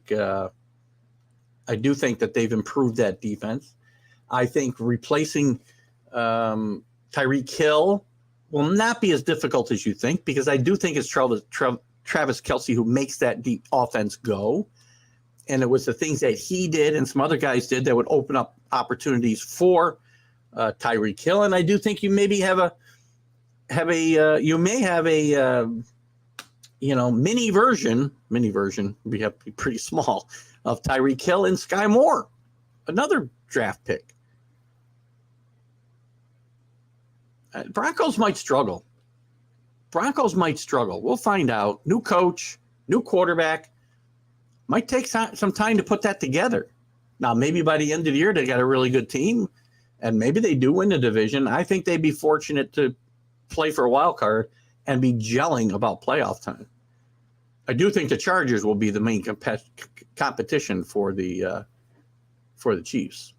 think that they've improved that defense. I think replacing Tyreek Hill will not be as difficult as you think, because I do think it's Travis Kelce who makes that deep offense go. And it was the things that he did and some other guys did that would open up opportunities for Tyreek Hill. And I do think you maybe have a mini version we have to be pretty small of Tyreek Hill and Sky Moore, another draft pick. Broncos might struggle. We'll find out. New coach, new quarterback. Might take some time to put that together. Now, maybe by the end of the year, they got a really good team, and maybe they do win the division. I think they'd be fortunate to play for a wild card and be gelling about playoff time. I do think the Chargers will be the main competition for the Chiefs.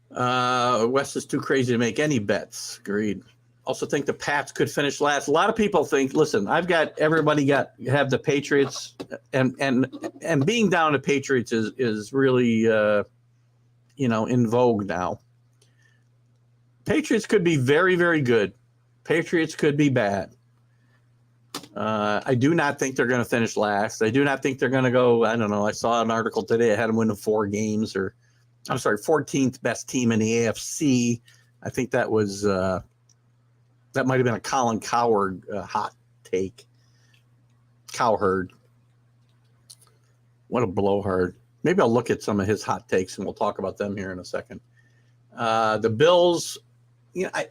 West is too crazy to make any bets. Agreed. Also think the Pats could finish last. A lot of people think, listen, have the Patriots, and being down to Patriots is really in vogue now. Patriots could be very, very good. Patriots could be bad. I do not think they're going to finish last. I do not think they're going to go, I don't know. I saw an article today. I had them win 4 games, 14th best team in the AFC. I think that was that might have been a Colin Cowherd hot take. Cowherd. What a blowhard. Maybe I'll look at some of his hot takes and we'll talk about them here in a second. The Bills,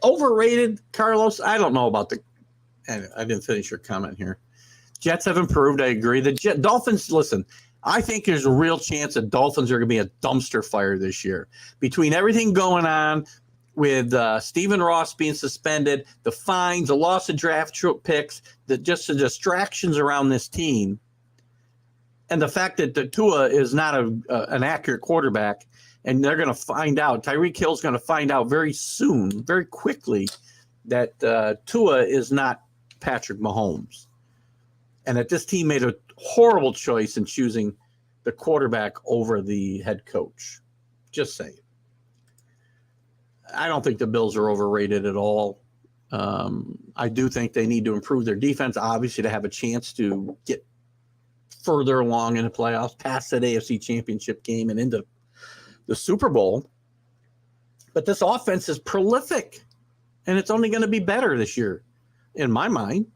overrated, Carlos. I don't know about I didn't finish your comment here. Jets have improved. I agree. The Dolphins, listen, I think there's a real chance that Dolphins are going to be a dumpster fire this year. Between everything going on with Stephen Ross being suspended, the fines, the loss of draft picks, just the distractions around this team, and the fact that the Tua is not an accurate quarterback, and they're going to find out, Tyreek Hill's going to find out very soon, very quickly, that Tua is not Patrick Mahomes, and that this team made a horrible choice in choosing the quarterback over the head coach. Just saying. I don't think the Bills are overrated at all. I do think they need to improve their defense, obviously, to have a chance to get further along in the playoffs, past that AFC Championship game and into the Super Bowl. But this offense is prolific, and it's only going to be better this year, in my mind.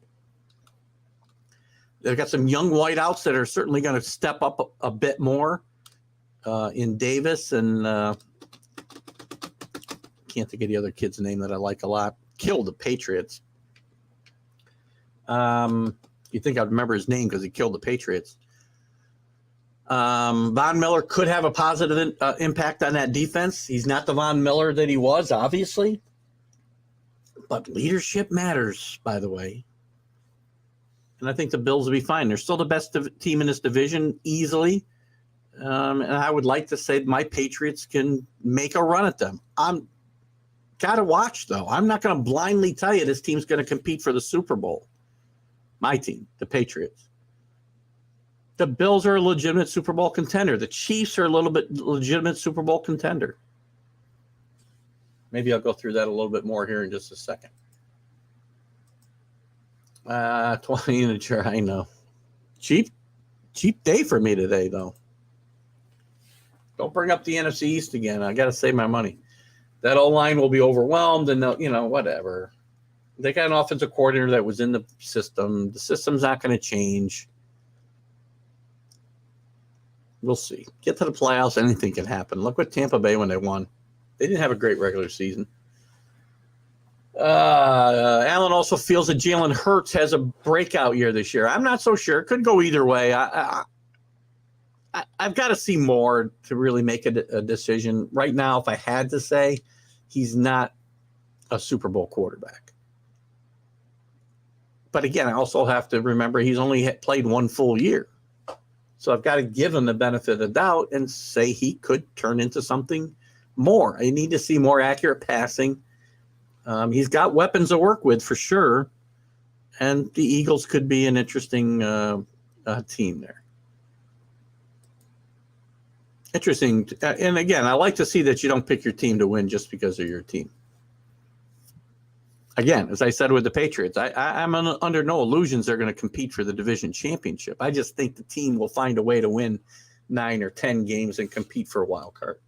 They've got some young wideouts that are certainly going to step up a bit more in Davis and can't think of the other kid's name that I like a lot. Killed the Patriots. You think I'd remember his name because he killed the Patriots. Von Miller could have a positive impact on that defense. He's not the Von Miller that he was, obviously. But leadership matters, by the way. And I think the Bills will be fine. They're still the best team in this division, easily. And I would like to say my Patriots can make a run at them. I'm got to watch, though. I'm not going to blindly tell you this team's going to compete for the Super Bowl. My team, the Patriots. The Bills are a legitimate Super Bowl contender. The Chiefs are a little bit legitimate Super Bowl contender. Maybe I'll go through that a little bit more here in just a second. 20 integer, I know. Cheap day for me today, though. Don't bring up the NFC East again. I got to save my money. That O-line will be overwhelmed, and whatever. They got an offensive coordinator that was in the system. The system's not going to change. We'll see. Get to the playoffs, anything can happen. Look what Tampa Bay when they won. They didn't have a great regular season. Allen also feels that Jalen Hurts has a breakout year this year. I'm not so sure. It could go either way. I've got to see more to really make a decision. Right now, if I had to say, he's not a Super Bowl quarterback. But again, I also have to remember he's only played one full year. So I've got to give him the benefit of the doubt and say he could turn into something more. I need to see more accurate passing. He's got weapons to work with for sure. And the Eagles could be an interesting team there. Interesting. And again, I like to see that you don't pick your team to win just because of your team. Again, as I said with the Patriots, I'm under no illusions they're going to compete for the division championship. I just think the team will find a way to win 9 or 10 games and compete for a wild card.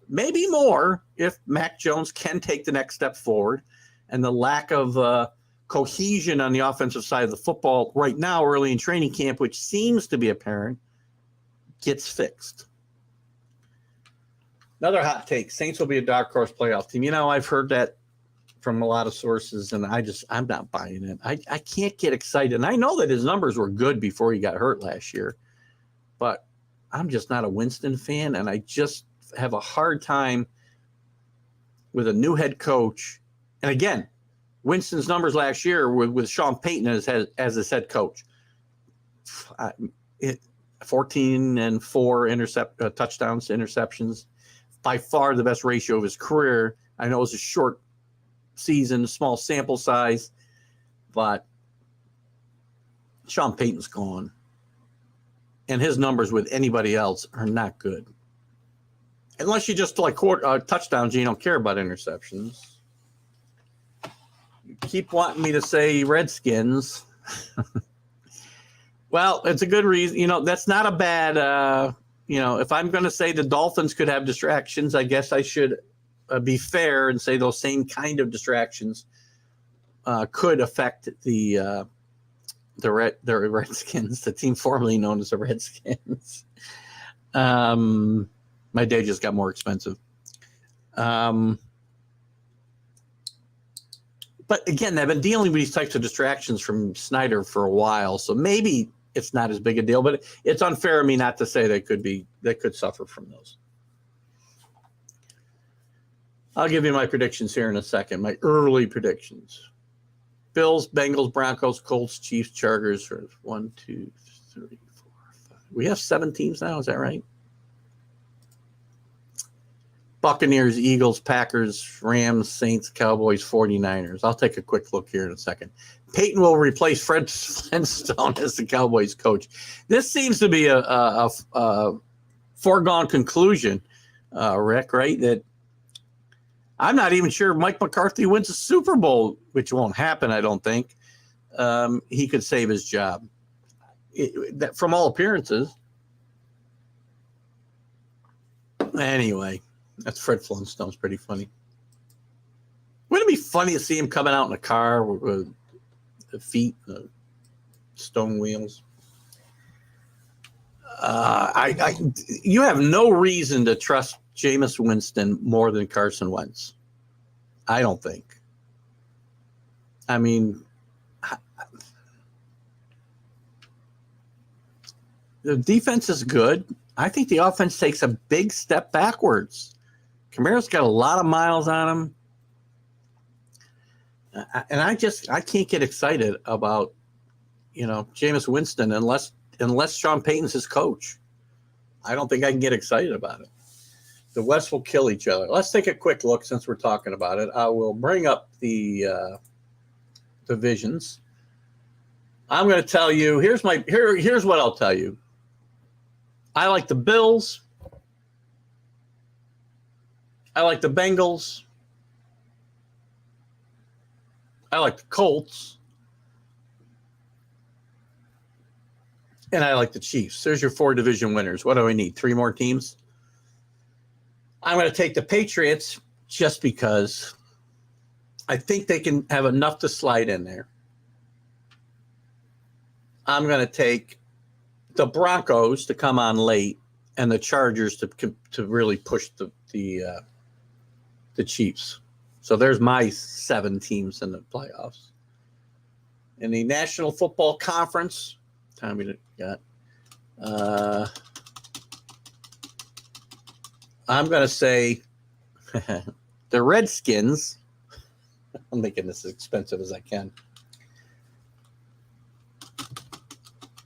Maybe more if Mac Jones can take the next step forward, and the lack of cohesion on the offensive side of the football right now, early in training camp, which seems to be apparent, gets fixed. Another hot take: Saints will be a dark horse playoff team. I've heard that from a lot of sources, and I'm not buying it. I can't get excited. And I know that his numbers were good before he got hurt last year, but I'm just not a Winston fan, and I just have a hard time with a new head coach. And again, Winston's numbers last year with Sean Payton as his head coach. 14 and 4 touchdowns to interceptions. By far the best ratio of his career. I know it was a short season, small sample size, but Sean Payton's gone. And his numbers with anybody else are not good. Unless you just like touchdowns, you don't care about interceptions. You keep wanting me to say Redskins. Well, it's a good reason. That's not a bad, if I'm going to say the Dolphins could have distractions, I guess I should be fair and say those same kind of distractions could affect the Redskins, the team formerly known as the Redskins. My day just got more expensive. But again, I've been dealing with these types of distractions from Snyder for a while, so maybe it's not as big a deal, but it's unfair of me not to say they could suffer from those. I'll give you my predictions here in a second. My early predictions. Bills, Bengals, Broncos, Colts, Chiefs, Chargers. 1, 2, 3, 4, 5. We have 7 teams now. Is that right? Buccaneers, Eagles, Packers, Rams, Saints, Cowboys, 49ers. I'll take a quick look here in a second. Peyton will replace Fred Flintstone as the Cowboys coach. This seems to be a foregone conclusion, Rick, right? That I'm not even sure Mike McCarthy wins a Super Bowl, which won't happen, I don't think. He could save his job. From all appearances. Anyway. That's Fred Flintstone's pretty funny. Wouldn't it be funny to see him coming out in a car with the feet, the stone wheels? You have no reason to trust Jameis Winston more than Carson Wentz. I don't think. I mean, the defense is good. I think the offense takes a big step backwards. Kamara's got a lot of miles on him. And I can't get excited about, Jameis Winston unless Sean Payton's his coach. I don't think I can get excited about it. The West will kill each other. Let's take a quick look since we're talking about it. I will bring up the divisions. I'm going to tell you, here's what I'll tell you. I like the Bills. I like the Bengals. I like the Colts. And I like the Chiefs. There's your 4 division winners. What do we need? 3 more teams? I'm going to take the Patriots just because I think they can have enough to slide in there. I'm going to take the Broncos to come on late and the Chargers to really push the Chiefs. So there's my 7 teams in the playoffs. In the National Football Conference, Tommy got. I'm going to say the Redskins. I'm making this as expensive as I can.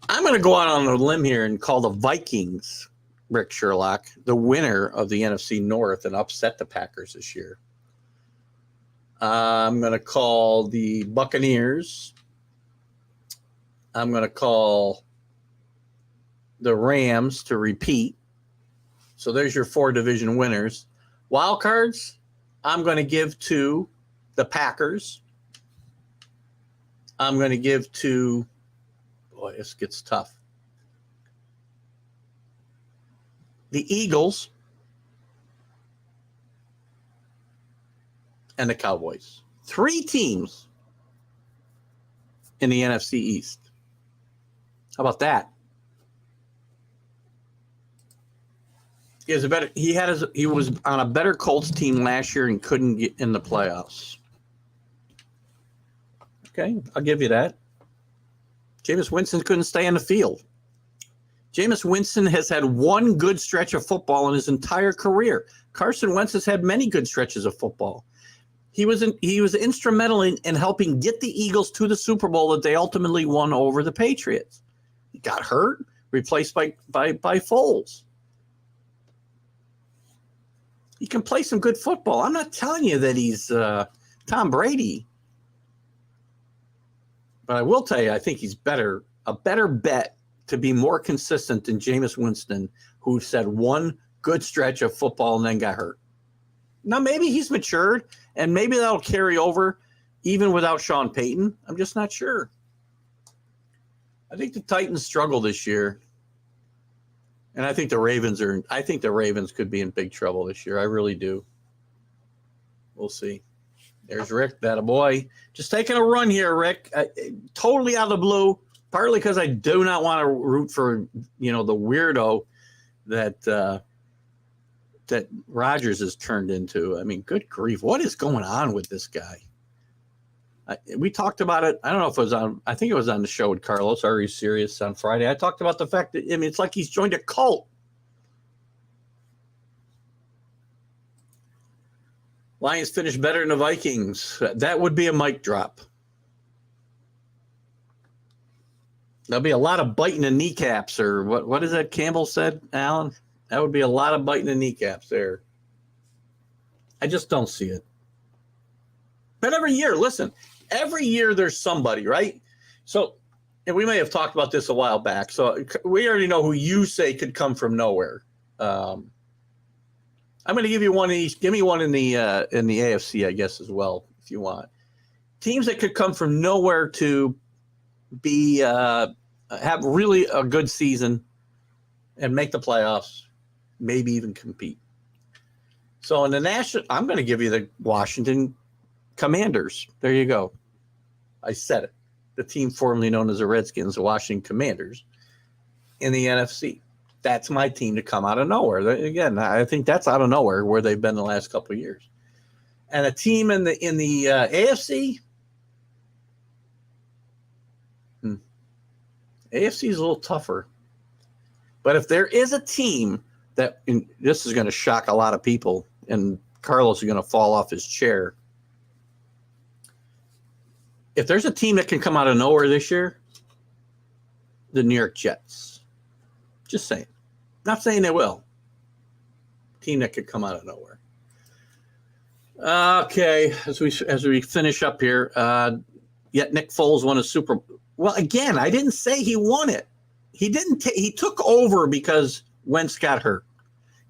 I'm going to go out on a limb here and call the Vikings, Rick Sherlock, the winner of the NFC North and upset the Packers this year. I'm going to call the Buccaneers. I'm going to call the Rams to repeat. So there's your 4 division winners. Wild cards, I'm going to give to the Packers. I'm going to give to, boy, this gets tough. The Eagles and the Cowboys. 3 teams in the NFC East. How about that? He was on a better Colts team last year and couldn't get in the playoffs. Okay, I'll give you that. Jameis Winston couldn't stay on the field. Jameis Winston has had 1 good stretch of football in his entire career. Carson Wentz has had many good stretches of football. He was instrumental in helping get the Eagles to the Super Bowl that they ultimately won over the Patriots. He got hurt, replaced by Foles. He can play some good football. I'm not telling you that he's Tom Brady. But I will tell you, I think he's a better bet to be more consistent than Jameis Winston, who said 1 good stretch of football and then got hurt. Now, maybe he's matured, and maybe that'll carry over even without Sean Payton. I'm just not sure. I think the Titans struggle this year. And I think the Ravens could be in big trouble this year. I really do. We'll see. There's Rick, that a boy. Just taking a run here, Rick. Totally out of the blue. Partly because I do not want to root for, the weirdo that Rodgers has turned into. I mean, good grief. What is going on with this guy? We talked about it. I don't know if it was on, I think it was on the show with Carlos, Are You Serious, on Friday. I talked about the fact that, it's like he's joined a cult. Lions finished better than the Vikings. That would be a mic drop. There'll be a lot of biting the kneecaps, or what is that Campbell said, Alan? That would be a lot of biting the kneecaps there. I just don't see it. But every year, listen, every year there's somebody, right? So, and we may have talked about this a while back. So we already know who you say could come from nowhere. I'm going to give you one of these. Give me one in the AFC, I guess, as well, if you want. Teams that could come from nowhere to be have really a good season and make the playoffs, maybe even compete. So in the national, I'm going to give you the Washington Commanders. There you go. I said it. The team formerly known as the Redskins, the Washington Commanders, in the NFC. That's my team to come out of nowhere. Again, I think that's out of nowhere where they've been the last couple of years. And a team in the AFC, AFC is a little tougher. But if there is a team that, and this is going to shock a lot of people, and Carlos is going to fall off his chair. If there's a team that can come out of nowhere this year, the New York Jets. Just saying. Not saying they will. Team that could come out of nowhere. Okay, as we finish up here, yet Nick Foles won a Super Bowl. Well, again, I didn't say he won it. He didn't. He took over because Wentz got hurt.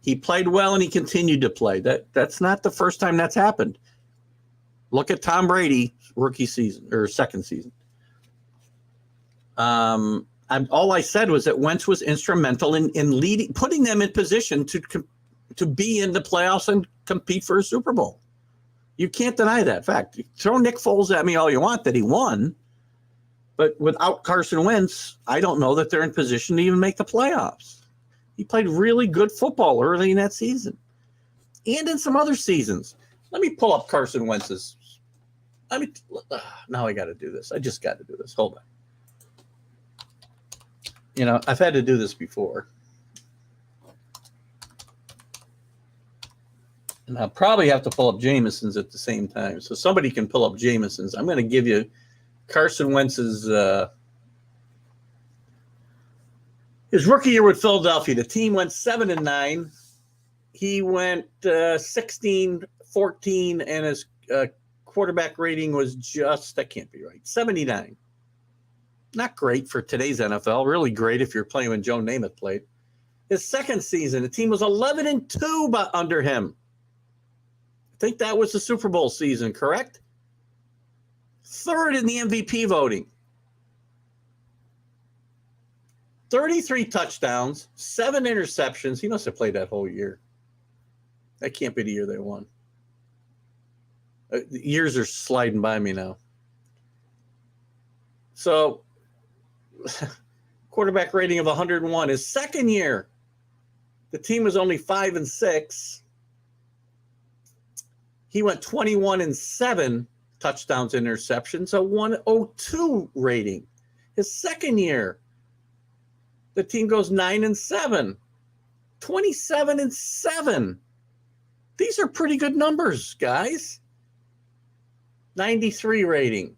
He played well and he continued to play. That's not the first time that's happened. Look at Tom Brady, rookie season or second season. All I said was that Wentz was instrumental in leading, putting them in position to be in the playoffs and compete for a Super Bowl. You can't deny that fact. Throw Nick Foles at me all you want that he won, but without Carson Wentz, I don't know that they're in position to even make the playoffs. He played really good football early in that season and in some other seasons. Let me pull up Carson Wentz's. Now I got to do this. I just got to do this. Hold on. You know, I've had to do this before. And I'll probably have to pull up Jameson's at the same time. So somebody can pull up Jameson's. I'm going to give you Carson Wentz's his rookie year with Philadelphia. The team went 7-9. He went 16-14, and his quarterback rating was just, that can't be right, 79. Not great for today's NFL. Really great if you're playing when Joe Namath played. His second season, the team was 11-2 under him. I think that was the Super Bowl season, correct? Third in the MVP voting. 33 touchdowns, 7 interceptions. He must have played that whole year. That can't be the year they won. The years are sliding by me now. So, quarterback rating of 101. His second year, the team was only 5-6. He went 21-7 touchdowns, interceptions, a 102 rating. His second year, the team goes 9-7, 27-7. These are pretty good numbers, guys. 93 rating.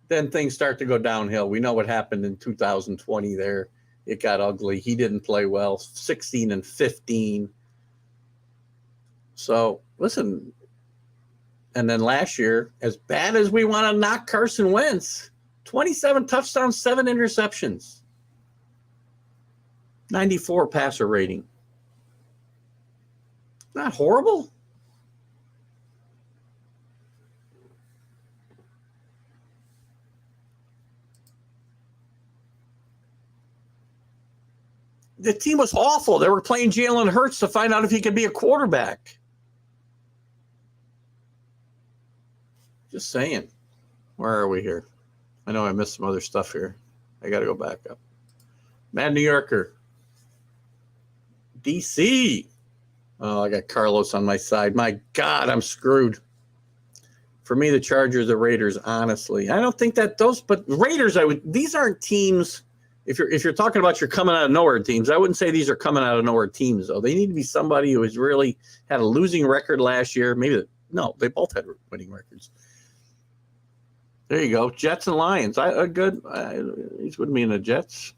Then things start to go downhill. We know what happened in 2020 there. It got ugly. He didn't play well. 16-15. So, listen. And then last year, as bad as we want to knock Carson Wentz, 27 touchdowns, 7 interceptions. 94 passer rating. Not horrible. The team was awful. They were playing Jalen Hurts to find out if he could be a quarterback. Just saying. Where are we here? I know I missed some other stuff here. I got to go back up. Mad New Yorker. DC. Oh, I got Carlos on my side. My God, I'm screwed. For me, the Chargers, the Raiders, honestly. I don't think that those, but Raiders, these aren't teams. If you're talking about your coming out of nowhere teams, I wouldn't say these are coming out of nowhere teams, though. They need to be somebody who has really had a losing record last year. Maybe No, they both had winning records. There you go. Jets and Lions. He's with me in the Jets.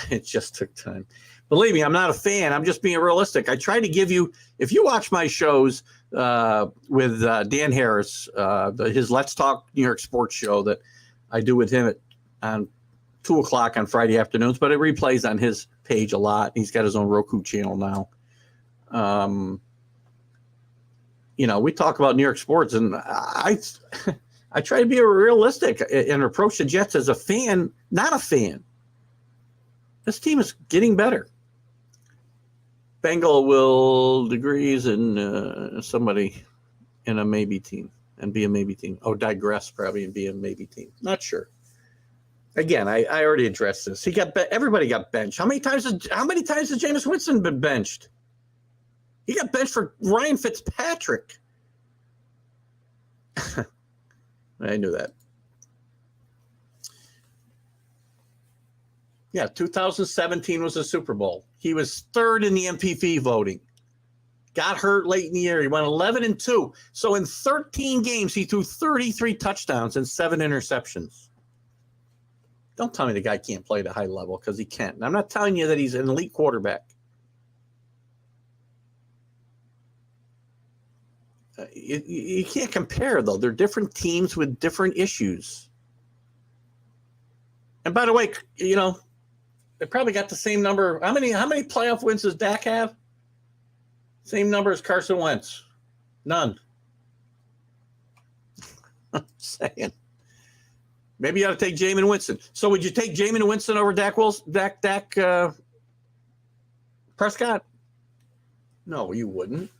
It just took time. Believe me, I'm not a fan. I'm just being realistic. I try to give you, if you watch my shows with Dan Harris, his Let's Talk New York Sports show that I do with him on 2 o'clock on Friday afternoons, but it replays on his page a lot. He's got his own Roku channel now. We talk about New York sports, and I try to be realistic and approach the Jets as a fan, not a fan. This team is getting better. Bengal will degrees in somebody in a maybe team and be a maybe team. Oh, digress probably and be a maybe team. Not sure. Again, I already addressed this. Everybody got benched. How many times has Jameis Winston been benched? He got benched for Ryan Fitzpatrick. I knew that. Yeah, 2017 was a Super Bowl. He was third in the MVP voting. Got hurt late in the year. He went 11-2. So in 13 games, he threw 33 touchdowns and 7 interceptions. Don't tell me the guy can't play at a high level, because he can't. And I'm not telling you that he's an elite quarterback. You can't compare, though. They're different teams with different issues. And by the way, they probably got the same number. How many playoff wins does Dak have? Same number as Carson Wentz. None. I'm saying. Maybe you ought to take Jameis Winston. So would you take Jameis Winston over Dak Prescott? No, you wouldn't.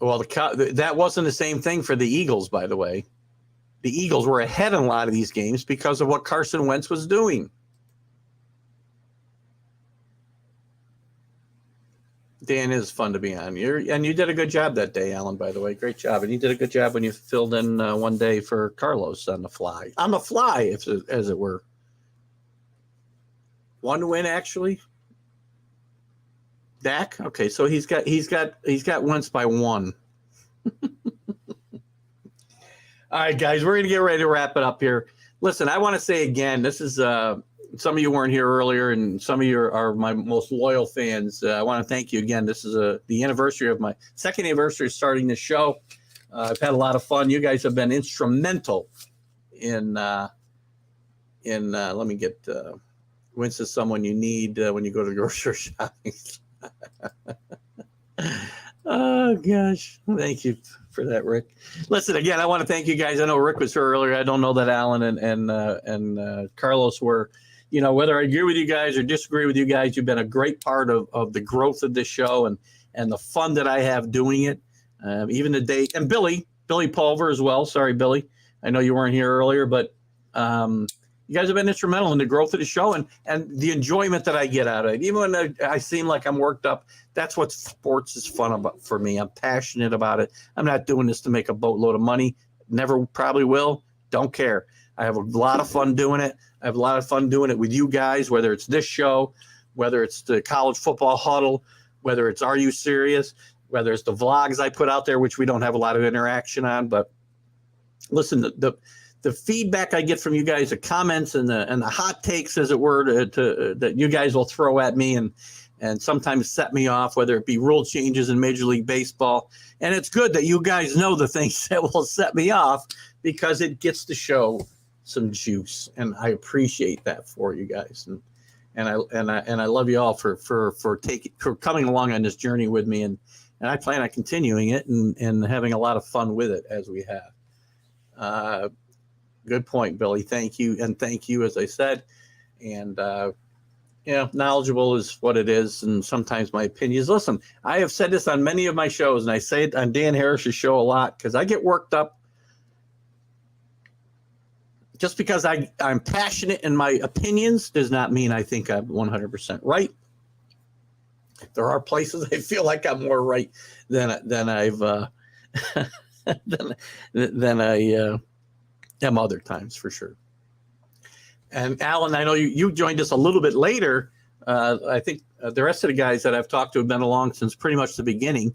Well, that wasn't the same thing for the Eagles, by the way. The Eagles were ahead in a lot of these games because of what Carson Wentz was doing. Dan is fun to be on. And you did a good job that day, Alan, by the way. Great job. And you did a good job when you filled in one day for Carlos on the fly. On the fly, as it were. One win, actually. Dak? Okay, so he's got Wentz by 1. All right, guys, we're going to get ready to wrap it up here. Listen, I want to say again, this is some of you weren't here earlier, and some of you are my most loyal fans. I want to thank you again. This is the anniversary of my second anniversary of starting this show. I've had a lot of fun. You guys have been instrumental in let me get Wentz is someone you need when you go to the grocery shopping. Oh gosh, thank you for that, Rick. Listen, again, I want to thank you guys. I know Rick was here earlier. I don't know that Alan and Carlos were. Whether I agree with you guys or disagree with you guys, you've been a great part of the growth of this show and the fun that I have doing it. Even the day, and Billy Pulver as well. Sorry, Billy. I know you weren't here earlier, but you guys have been instrumental in the growth of the show and the enjoyment that I get out of it. Even when I seem like I'm worked up, that's what sports is fun about for me. I'm passionate about it. I'm not doing this to make a boatload of money. Never probably will. Don't care. I have a lot of fun doing it. I have a lot of fun doing it with you guys, whether it's this show, whether it's the college football huddle, whether it's Are You Serious, whether it's the vlogs I put out there, which we don't have a lot of interaction on. But listen, the feedback I get from you guys, the comments and the hot takes, as it were, that you guys will throw at me and sometimes set me off, whether it be rule changes in Major League Baseball. And it's good that you guys know the things that will set me off, because it gets the show some juice, and I appreciate that for you guys. And I love you all for coming along on this journey with me, and I plan on continuing it and having a lot of fun with it as we have. Good point, Billy. Thank you. And thank you, as I said. And, knowledgeable is what it is. And sometimes my opinions. Listen, I have said this on many of my shows, and I say it on Dan Harris's show a lot, because I get worked up. Just because I'm passionate in my opinions does not mean I think I'm 100% right. There are places I feel like I'm more right than I've than I am other times, for sure. And Alan, I know you joined us a little bit later. I think the rest of the guys that I've talked to have been along since pretty much the beginning.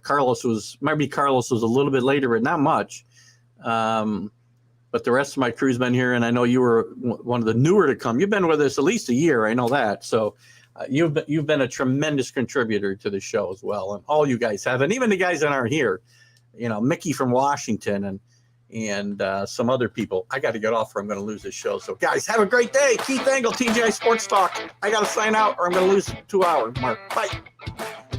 Carlos was a little bit later, but not much. But the rest of my crew's been here, and I know you were one of the newer to come. You've been with us at least a year. I know that. So you've been a tremendous contributor to the show as well, and all you guys have, and even the guys that aren't here. Mickey from Washington and some other people. I got to get off or I'm going to lose this show. So, guys, have a great day. Keith Engel, TGI Sports Talk. I got to sign out or I'm going to lose 2 hours. Mark, bye.